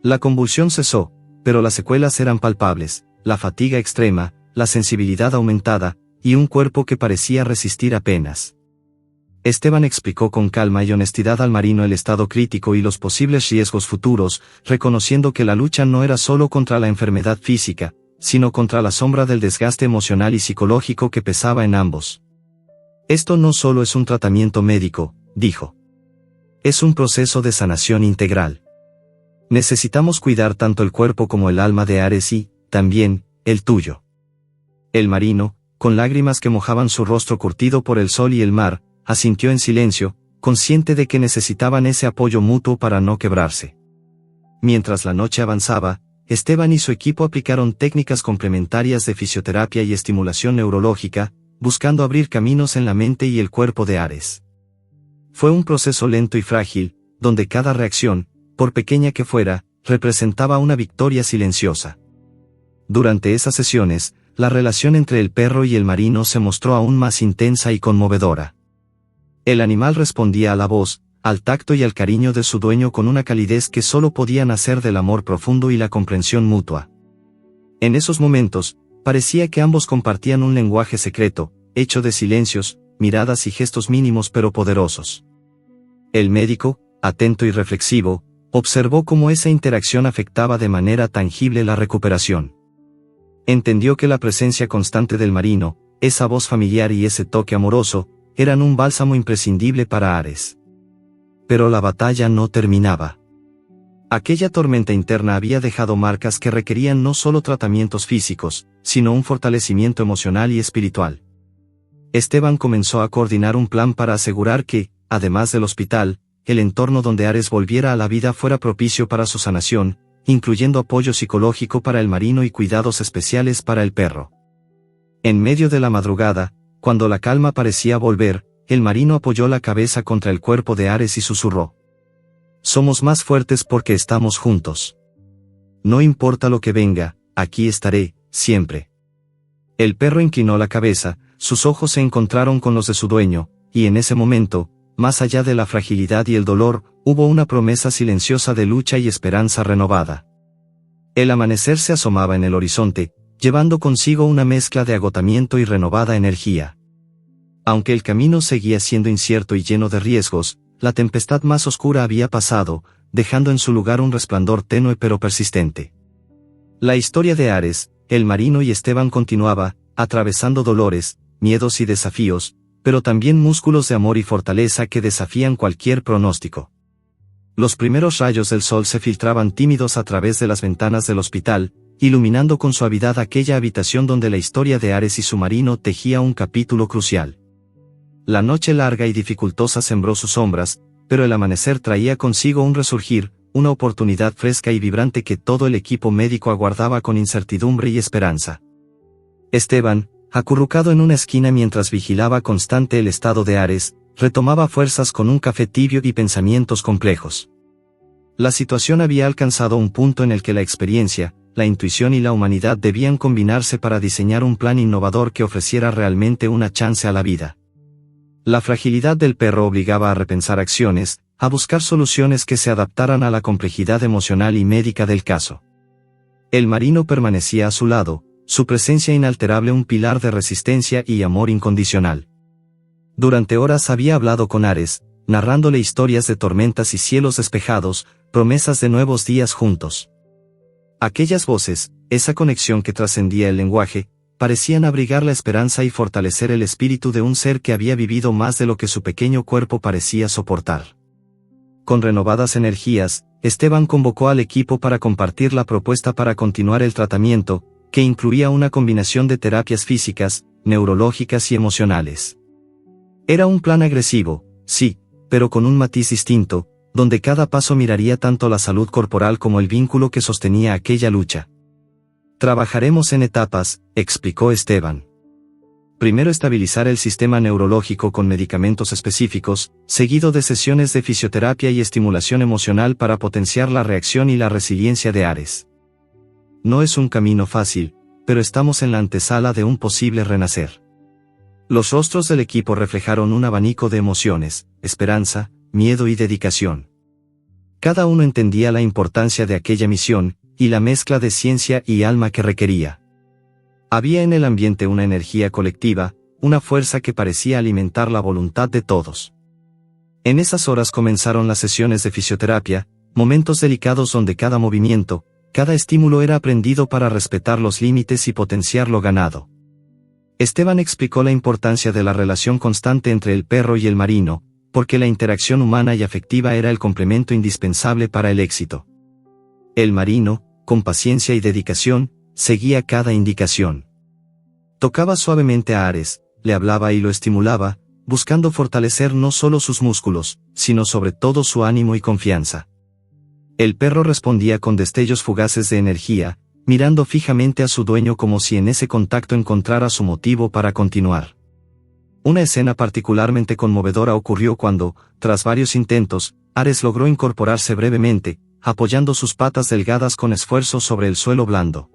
La convulsión cesó, pero las secuelas eran palpables, la fatiga extrema, la sensibilidad aumentada, y un cuerpo que parecía resistir apenas. Esteban explicó con calma y honestidad al marino el estado crítico y los posibles riesgos futuros, reconociendo que la lucha no era solo contra la enfermedad física, sino contra la sombra del desgaste emocional y psicológico que pesaba en ambos. Esto no solo es un tratamiento médico, dijo. Es un proceso de sanación integral. Necesitamos cuidar tanto el cuerpo como el alma de Ares y, también, el tuyo. El marino, con lágrimas que mojaban su rostro curtido por el sol y el mar, asintió en silencio, consciente de que necesitaban ese apoyo mutuo para no quebrarse. Mientras la noche avanzaba, Esteban y su equipo aplicaron técnicas complementarias de fisioterapia y estimulación neurológica, buscando abrir caminos en la mente y el cuerpo de Ares. Fue un proceso lento y frágil, donde cada reacción, por pequeña que fuera, representaba una victoria silenciosa. Durante esas sesiones, la relación entre el perro y el marino se mostró aún más intensa y conmovedora. El animal respondía a la voz, al tacto y al cariño de su dueño con una calidez que solo podía nacer del amor profundo y la comprensión mutua. En esos momentos, parecía que ambos compartían un lenguaje secreto, hecho de silencios, miradas y gestos mínimos pero poderosos. El médico, atento y reflexivo, observó cómo esa interacción afectaba de manera tangible la recuperación. Entendió que la presencia constante del marino, esa voz familiar y ese toque amoroso, eran un bálsamo imprescindible para Ares. Pero la batalla no terminaba. Aquella tormenta interna había dejado marcas que requerían no solo tratamientos físicos, sino un fortalecimiento emocional y espiritual. Esteban comenzó a coordinar un plan para asegurar que, además del hospital, el entorno donde Ares volviera a la vida fuera propicio para su sanación, incluyendo apoyo psicológico para el marino y cuidados especiales para el perro. En medio de la madrugada, cuando la calma parecía volver, el marino apoyó la cabeza contra el cuerpo de Ares y susurró: «Somos más fuertes porque estamos juntos. No importa lo que venga, aquí estaré, siempre». El perro inclinó la cabeza, sus ojos se encontraron con los de su dueño, y en ese momento, más allá de la fragilidad y el dolor, hubo una promesa silenciosa de lucha y esperanza renovada. El amanecer se asomaba en el horizonte, llevando consigo una mezcla de agotamiento y renovada energía. Aunque el camino seguía siendo incierto y lleno de riesgos, la tempestad más oscura había pasado, dejando en su lugar un resplandor tenue pero persistente. La historia de Ares, el marino y Esteban continuaba, atravesando dolores, miedos y desafíos, pero también músculos de amor y fortaleza que desafían cualquier pronóstico. Los primeros rayos del sol se filtraban tímidos a través de las ventanas del hospital, iluminando con suavidad aquella habitación donde la historia de Ares y su marino tejía un capítulo crucial. La noche larga y dificultosa sembró sus sombras, pero el amanecer traía consigo un resurgir, una oportunidad fresca y vibrante que todo el equipo médico aguardaba con incertidumbre y esperanza. Esteban, acurrucado en una esquina mientras vigilaba constante el estado de Ares, retomaba fuerzas con un café tibio y pensamientos complejos. La situación había alcanzado un punto en el que la experiencia, la intuición y la humanidad debían combinarse para diseñar un plan innovador que ofreciera realmente una chance a la vida. La fragilidad del perro obligaba a repensar acciones, a buscar soluciones que se adaptaran a la complejidad emocional y médica del caso. El marino permanecía a su lado, su presencia inalterable un pilar de resistencia y amor incondicional. Durante horas había hablado con Ares, narrándole historias de tormentas y cielos despejados, promesas de nuevos días juntos. Aquellas voces, esa conexión que trascendía el lenguaje, parecían abrigar la esperanza y fortalecer el espíritu de un ser que había vivido más de lo que su pequeño cuerpo parecía soportar. Con renovadas energías, Esteban convocó al equipo para compartir la propuesta para continuar el tratamiento, que incluía una combinación de terapias físicas, neurológicas y emocionales. Era un plan agresivo, sí, pero con un matiz distinto, donde cada paso miraría tanto la salud corporal como el vínculo que sostenía aquella lucha. Trabajaremos en etapas, explicó Esteban. Primero estabilizar el sistema neurológico con medicamentos específicos, seguido de sesiones de fisioterapia y estimulación emocional para potenciar la reacción y la resiliencia de Ares. No es un camino fácil, pero estamos en la antesala de un posible renacer. Los rostros del equipo reflejaron un abanico de emociones, esperanza, miedo y dedicación. Cada uno entendía la importancia de aquella misión, y la mezcla de ciencia y alma que requería. Había en el ambiente una energía colectiva, una fuerza que parecía alimentar la voluntad de todos. En esas horas comenzaron las sesiones de fisioterapia, momentos delicados donde cada movimiento, cada estímulo era aprendido para respetar los límites y potenciar lo ganado. Esteban explicó la importancia de la relación constante entre el perro y el marino, porque la interacción humana y afectiva era el complemento indispensable para el éxito. El marino, con paciencia y dedicación, seguía cada indicación. Tocaba suavemente a Ares, le hablaba y lo estimulaba, buscando fortalecer no solo sus músculos, sino sobre todo su ánimo y confianza. El perro respondía con destellos fugaces de energía, mirando fijamente a su dueño como si en ese contacto encontrara su motivo para continuar. Una escena particularmente conmovedora ocurrió cuando, tras varios intentos, Ares logró incorporarse brevemente, apoyando sus patas delgadas con esfuerzo sobre el suelo blando.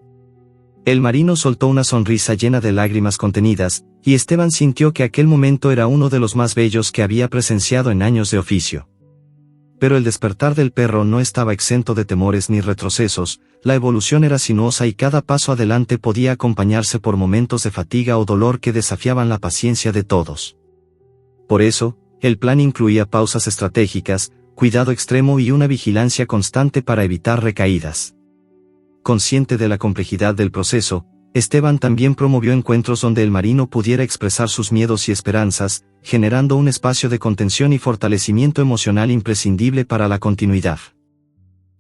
El marino soltó una sonrisa llena de lágrimas contenidas, y Esteban sintió que aquel momento era uno de los más bellos que había presenciado en años de oficio. Pero el despertar del perro no estaba exento de temores ni retrocesos, la evolución era sinuosa y cada paso adelante podía acompañarse por momentos de fatiga o dolor que desafiaban la paciencia de todos. Por eso, el plan incluía pausas estratégicas, cuidado extremo y una vigilancia constante para evitar recaídas. Consciente de la complejidad del proceso, Esteban también promovió encuentros donde el marino pudiera expresar sus miedos y esperanzas, generando un espacio de contención y fortalecimiento emocional imprescindible para la continuidad.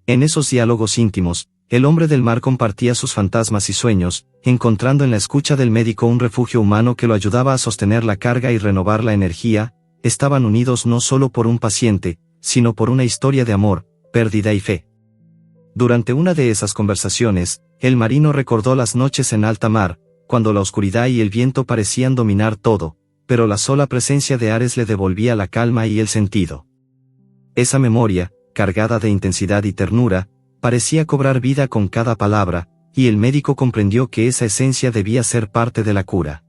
En esos diálogos íntimos, el hombre del mar compartía sus fantasmas y sueños, encontrando en la escucha del médico un refugio humano que lo ayudaba a sostener la carga y renovar la energía. Estaban unidos no solo por un paciente, sino por una historia de amor, pérdida y fe. Durante una de esas conversaciones, el marino recordó las noches en alta mar, cuando la oscuridad y el viento parecían dominar todo, pero la sola presencia de Ares le devolvía la calma y el sentido. Esa memoria, cargada de intensidad y ternura, parecía cobrar vida con cada palabra, y el médico comprendió que esa esencia debía ser parte de la cura.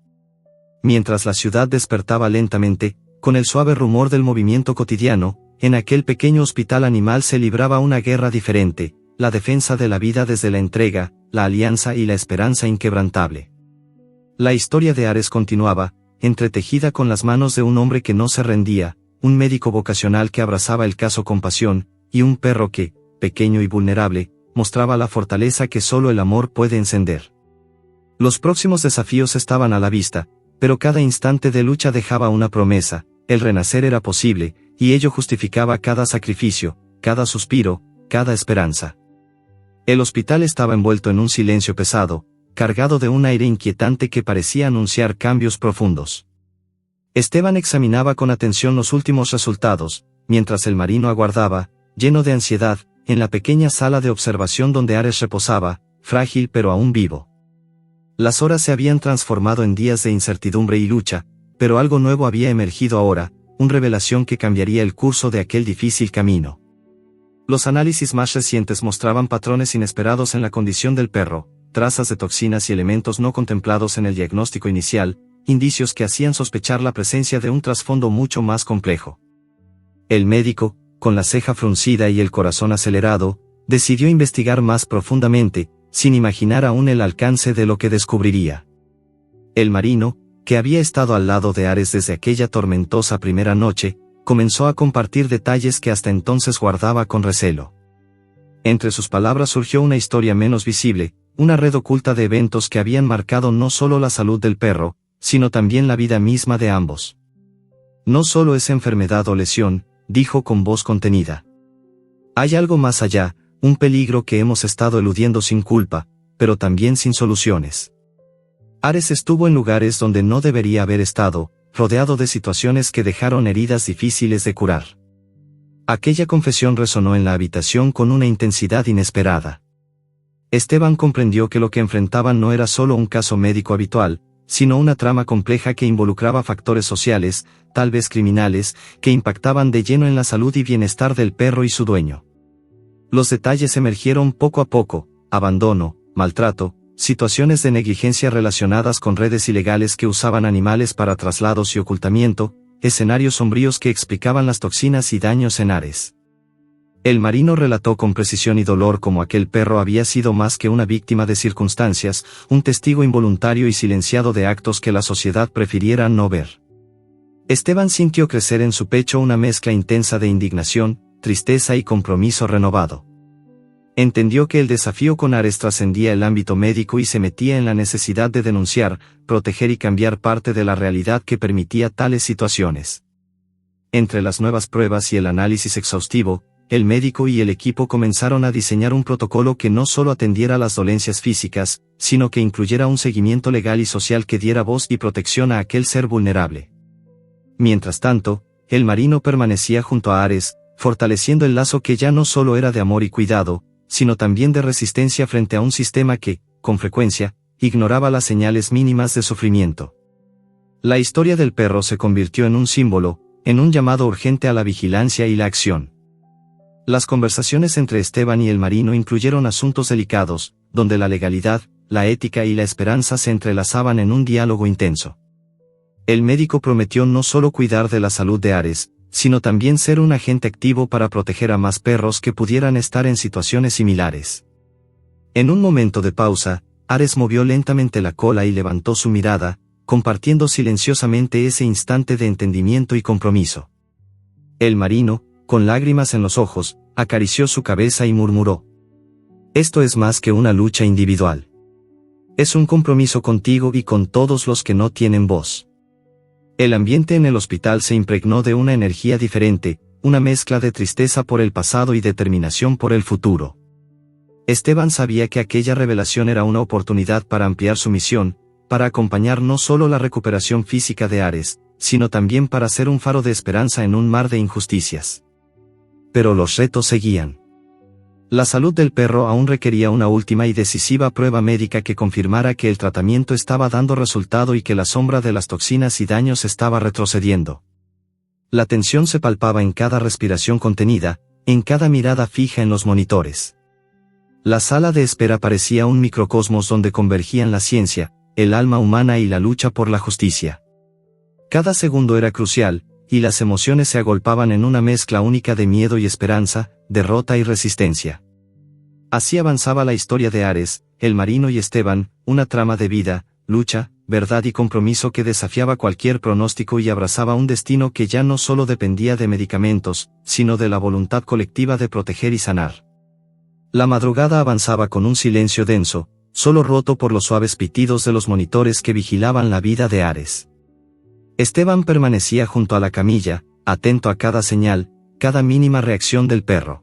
Mientras la ciudad despertaba lentamente, con el suave rumor del movimiento cotidiano, en aquel pequeño hospital animal se libraba una guerra diferente, la defensa de la vida desde la entrega, la alianza y la esperanza inquebrantable. La historia de Ares continuaba, entretejida con las manos de un hombre que no se rendía, un médico vocacional que abrazaba el caso con pasión, y un perro que, pequeño y vulnerable, mostraba la fortaleza que solo el amor puede encender. Los próximos desafíos estaban a la vista, pero cada instante de lucha dejaba una promesa: el renacer era posible, y ello justificaba cada sacrificio, cada suspiro, cada esperanza. El hospital estaba envuelto en un silencio pesado, cargado de un aire inquietante que parecía anunciar cambios profundos. Esteban examinaba con atención los últimos resultados, mientras el marino aguardaba, lleno de ansiedad, en la pequeña sala de observación donde Ares reposaba, frágil pero aún vivo. Las horas se habían transformado en días de incertidumbre y lucha, pero algo nuevo había emergido ahora, una revelación que cambiaría el curso de aquel difícil camino. Los análisis más recientes mostraban patrones inesperados en la condición del perro, trazas de toxinas y elementos no contemplados en el diagnóstico inicial, indicios que hacían sospechar la presencia de un trasfondo mucho más complejo. El médico, con la ceja fruncida y el corazón acelerado, decidió investigar más profundamente, sin imaginar aún el alcance de lo que descubriría. El marino, que había estado al lado de Ares desde aquella tormentosa primera noche, comenzó a compartir detalles que hasta entonces guardaba con recelo. Entre sus palabras surgió una historia menos visible, una red oculta de eventos que habían marcado no solo la salud del perro, sino también la vida misma de ambos. No solo es enfermedad o lesión, dijo con voz contenida. Hay algo más allá, un peligro que hemos estado eludiendo sin culpa, pero también sin soluciones. Ares estuvo en lugares donde no debería haber estado, rodeado de situaciones que dejaron heridas difíciles de curar. Aquella confesión resonó en la habitación con una intensidad inesperada. Esteban comprendió que lo que enfrentaban no era solo un caso médico habitual, sino una trama compleja que involucraba factores sociales, tal vez criminales, que impactaban de lleno en la salud y bienestar del perro y su dueño. Los detalles emergieron poco a poco: abandono, maltrato, situaciones de negligencia relacionadas con redes ilegales que usaban animales para traslados y ocultamiento, escenarios sombríos que explicaban las toxinas y daños en Ares. El marino relató con precisión y dolor cómo aquel perro había sido más que una víctima de circunstancias, un testigo involuntario y silenciado de actos que la sociedad prefiriera no ver. Esteban sintió crecer en su pecho una mezcla intensa de indignación, tristeza y compromiso renovado. Entendió que el desafío con Ares trascendía el ámbito médico y se metía en la necesidad de denunciar, proteger y cambiar parte de la realidad que permitía tales situaciones. Entre las nuevas pruebas y el análisis exhaustivo, el médico y el equipo comenzaron a diseñar un protocolo que no solo atendiera las dolencias físicas, sino que incluyera un seguimiento legal y social que diera voz y protección a aquel ser vulnerable. Mientras tanto, el marino permanecía junto a Ares, fortaleciendo el lazo que ya no solo era de amor y cuidado, sino también de resistencia frente a un sistema que, con frecuencia, ignoraba las señales mínimas de sufrimiento. La historia del perro se convirtió en un símbolo, en un llamado urgente a la vigilancia y la acción. Las conversaciones entre Esteban y el marino incluyeron asuntos delicados, donde la legalidad, la ética y la esperanza se entrelazaban en un diálogo intenso. El médico prometió no solo cuidar de la salud de Ares, sino también ser un agente activo para proteger a más perros que pudieran estar en situaciones similares. En un momento de pausa, Ares movió lentamente la cola y levantó su mirada, compartiendo silenciosamente ese instante de entendimiento y compromiso. El marino, con lágrimas en los ojos, acarició su cabeza y murmuró: «Esto es más que una lucha individual. Es un compromiso contigo y con todos los que no tienen voz». El ambiente en el hospital se impregnó de una energía diferente, una mezcla de tristeza por el pasado y determinación por el futuro. Esteban sabía que aquella revelación era una oportunidad para ampliar su misión, para acompañar no solo la recuperación física de Ares, sino también para ser un faro de esperanza en un mar de injusticias. Pero los retos seguían. La salud del perro aún requería una última y decisiva prueba médica que confirmara que el tratamiento estaba dando resultado y que la sombra de las toxinas y daños estaba retrocediendo. La tensión se palpaba en cada respiración contenida, en cada mirada fija en los monitores. La sala de espera parecía un microcosmos donde convergían la ciencia, el alma humana y la lucha por la justicia. Cada segundo era crucial, y las emociones se agolpaban en una mezcla única de miedo y esperanza, derrota y resistencia. Así avanzaba la historia de Ares, el marino y Esteban, una trama de vida, lucha, verdad y compromiso que desafiaba cualquier pronóstico y abrazaba un destino que ya no solo dependía de medicamentos, sino de la voluntad colectiva de proteger y sanar. La madrugada avanzaba con un silencio denso, solo roto por los suaves pitidos de los monitores que vigilaban la vida de Ares. Esteban permanecía junto a la camilla, atento a cada señal, cada mínima reacción del perro.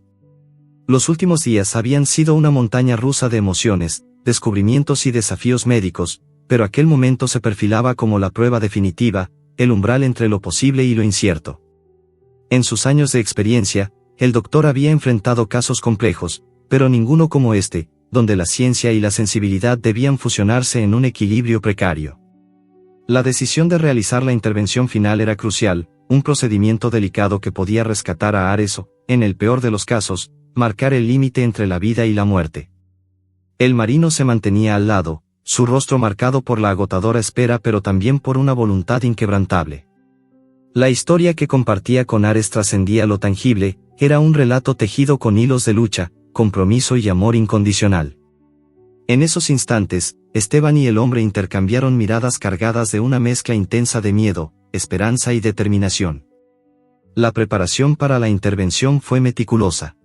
Los últimos días habían sido una montaña rusa de emociones, descubrimientos y desafíos médicos, pero aquel momento se perfilaba como la prueba definitiva, el umbral entre lo posible y lo incierto. En sus años de experiencia, el doctor había enfrentado casos complejos, pero ninguno como este, donde la ciencia y la sensibilidad debían fusionarse en un equilibrio precario. La decisión de realizar la intervención final era crucial, un procedimiento delicado que podía rescatar a Ares o, en el peor de los casos, marcar el límite entre la vida y la muerte. El marino se mantenía al lado, su rostro marcado por la agotadora espera pero también por una voluntad inquebrantable. La historia que compartía con Ares trascendía lo tangible, era un relato tejido con hilos de lucha, compromiso y amor incondicional. En esos instantes, Esteban y el hombre intercambiaron miradas cargadas de una mezcla intensa de miedo, esperanza y determinación. La preparación para la intervención fue meticulosa.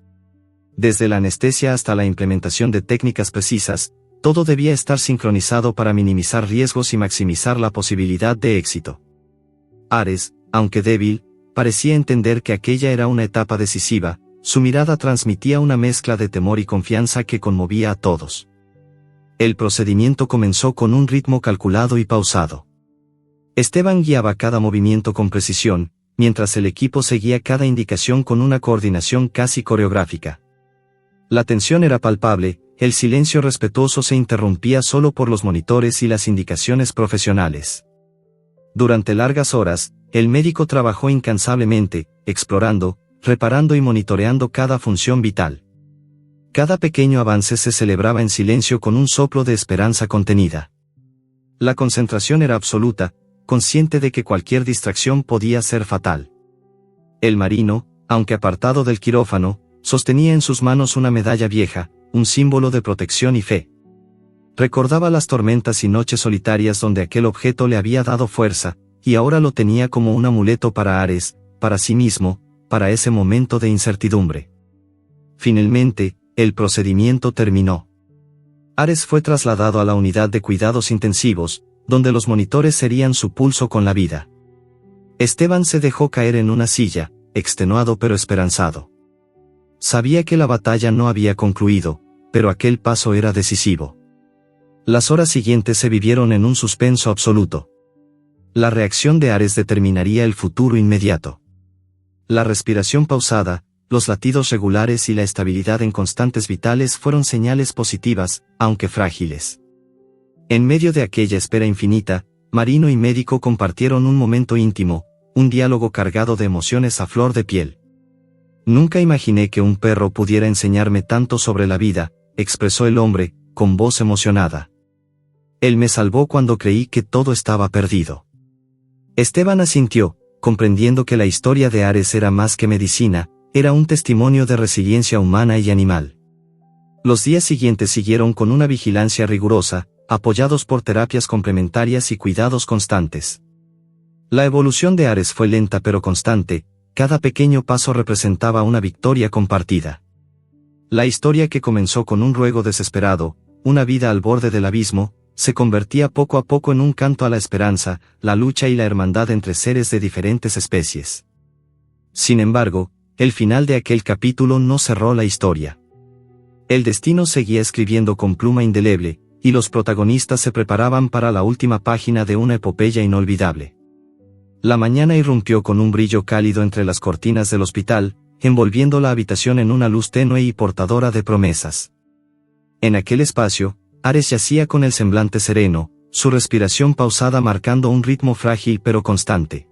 Desde la anestesia hasta la implementación de técnicas precisas, todo debía estar sincronizado para minimizar riesgos y maximizar la posibilidad de éxito. Ares, aunque débil, parecía entender que aquella era una etapa decisiva, su mirada transmitía una mezcla de temor y confianza que conmovía a todos. El procedimiento comenzó con un ritmo calculado y pausado. Esteban guiaba cada movimiento con precisión, mientras el equipo seguía cada indicación con una coordinación casi coreográfica. La tensión era palpable, el silencio respetuoso se interrumpía solo por los monitores y las indicaciones profesionales. Durante largas horas, el médico trabajó incansablemente, explorando, reparando y monitoreando cada función vital. Cada pequeño avance se celebraba en silencio con un soplo de esperanza contenida. La concentración era absoluta, consciente de que cualquier distracción podía ser fatal. El marino, aunque apartado del quirófano, sostenía en sus manos una medalla vieja, un símbolo de protección y fe. Recordaba las tormentas y noches solitarias donde aquel objeto le había dado fuerza, y ahora lo tenía como un amuleto para Ares, para sí mismo, para ese momento de incertidumbre. Finalmente, el procedimiento terminó. Ares fue trasladado a la unidad de cuidados intensivos, donde los monitores serían su pulso con la vida. Esteban se dejó caer en una silla, extenuado pero esperanzado. Sabía que la batalla no había concluido, pero aquel paso era decisivo. Las horas siguientes se vivieron en un suspenso absoluto. La reacción de Ares determinaría el futuro inmediato. La respiración pausada, los latidos regulares y la estabilidad en constantes vitales fueron señales positivas, aunque frágiles. En medio de aquella espera infinita, marino y médico compartieron un momento íntimo, un diálogo cargado de emociones a flor de piel. «Nunca imaginé que un perro pudiera enseñarme tanto sobre la vida», expresó el hombre, con voz emocionada. Él me salvó cuando creí que todo estaba perdido. Esteban asintió, comprendiendo que la historia de Ares era más que medicina, era un testimonio de resiliencia humana y animal. Los días siguientes siguieron con una vigilancia rigurosa, apoyados por terapias complementarias y cuidados constantes. La evolución de Ares fue lenta pero constante, cada pequeño paso representaba una victoria compartida. La historia que comenzó con un ruego desesperado, una vida al borde del abismo, se convertía poco a poco en un canto a la esperanza, la lucha y la hermandad entre seres de diferentes especies. Sin embargo, el final de aquel capítulo no cerró la historia. El destino seguía escribiendo con pluma indeleble, y los protagonistas se preparaban para la última página de una epopeya inolvidable. La mañana irrumpió con un brillo cálido entre las cortinas del hospital, envolviendo la habitación en una luz tenue y portadora de promesas. En aquel espacio, Ares yacía con el semblante sereno, su respiración pausada marcando un ritmo frágil pero constante.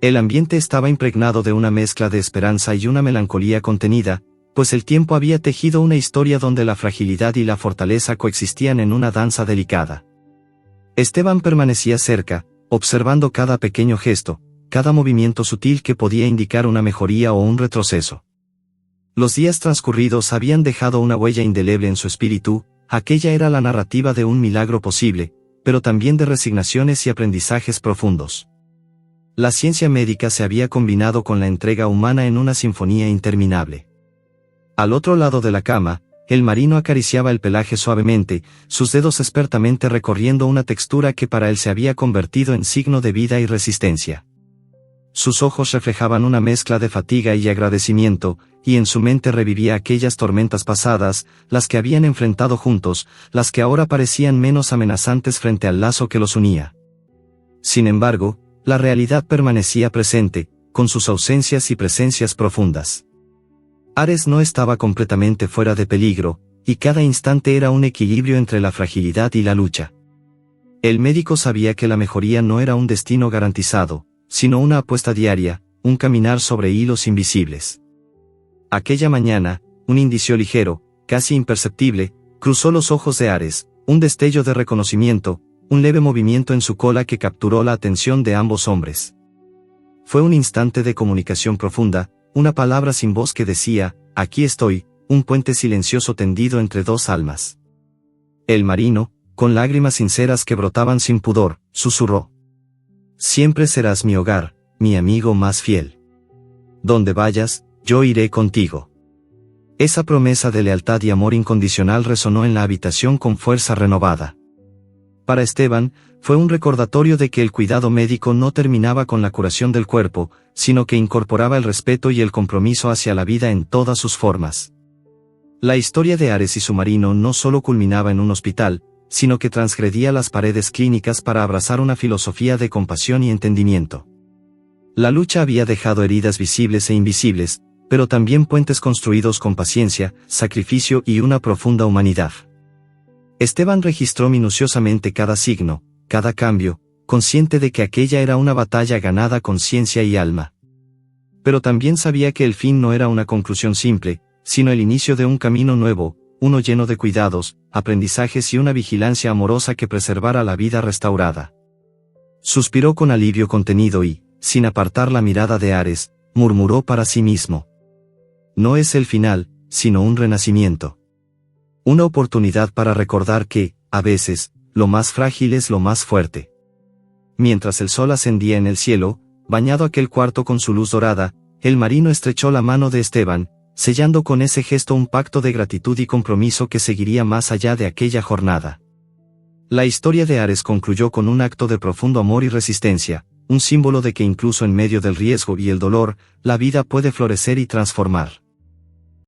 El ambiente estaba impregnado de una mezcla de esperanza y una melancolía contenida, pues el tiempo había tejido una historia donde la fragilidad y la fortaleza coexistían en una danza delicada. Esteban permanecía cerca, observando cada pequeño gesto, cada movimiento sutil que podía indicar una mejoría o un retroceso. Los días transcurridos habían dejado una huella indeleble en su espíritu. Aquella era la narrativa de un milagro posible, pero también de resignaciones y aprendizajes profundos. La ciencia médica se había combinado con la entrega humana en una sinfonía interminable. Al otro lado de la cama, el marino acariciaba el pelaje suavemente, sus dedos expertamente recorriendo una textura que para él se había convertido en signo de vida y resistencia. Sus ojos reflejaban una mezcla de fatiga y agradecimiento, y en su mente revivía aquellas tormentas pasadas, las que habían enfrentado juntos, las que ahora parecían menos amenazantes frente al lazo que los unía. Sin embargo, la realidad permanecía presente, con sus ausencias y presencias profundas. Ares no estaba completamente fuera de peligro, y cada instante era un equilibrio entre la fragilidad y la lucha. El médico sabía que la mejoría no era un destino garantizado, sino una apuesta diaria, un caminar sobre hilos invisibles. Aquella mañana, un indicio ligero, casi imperceptible, cruzó los ojos de Ares, un destello de reconocimiento, un leve movimiento en su cola que capturó la atención de ambos hombres. Fue un instante de comunicación profunda, una palabra sin voz que decía, aquí estoy, un puente silencioso tendido entre dos almas. El marino, con lágrimas sinceras que brotaban sin pudor, susurró. Siempre serás mi hogar, mi amigo más fiel. Donde vayas, yo iré contigo. Esa promesa de lealtad y amor incondicional resonó en la habitación con fuerza renovada. Para Esteban, fue un recordatorio de que el cuidado médico no terminaba con la curación del cuerpo, sino que incorporaba el respeto y el compromiso hacia la vida en todas sus formas. La historia de Ares y su marino no solo culminaba en un hospital, sino que transgredía las paredes clínicas para abrazar una filosofía de compasión y entendimiento. La lucha había dejado heridas visibles e invisibles, pero también puentes construidos con paciencia, sacrificio y una profunda humanidad. Esteban registró minuciosamente cada signo, cada cambio, consciente de que aquella era una batalla ganada con ciencia y alma. Pero también sabía que el fin no era una conclusión simple, sino el inicio de un camino nuevo, uno lleno de cuidados, aprendizajes y una vigilancia amorosa que preservara la vida restaurada. Suspiró con alivio contenido y, sin apartar la mirada de Ares, murmuró para sí mismo. No es el final, sino un renacimiento. Una oportunidad para recordar que, a veces, lo más frágil es lo más fuerte. Mientras el sol ascendía en el cielo, bañado aquel cuarto con su luz dorada, el marino estrechó la mano de Esteban, sellando con ese gesto un pacto de gratitud y compromiso que seguiría más allá de aquella jornada. La historia de Ares concluyó con un acto de profundo amor y resistencia, un símbolo de que incluso en medio del riesgo y el dolor, la vida puede florecer y transformar.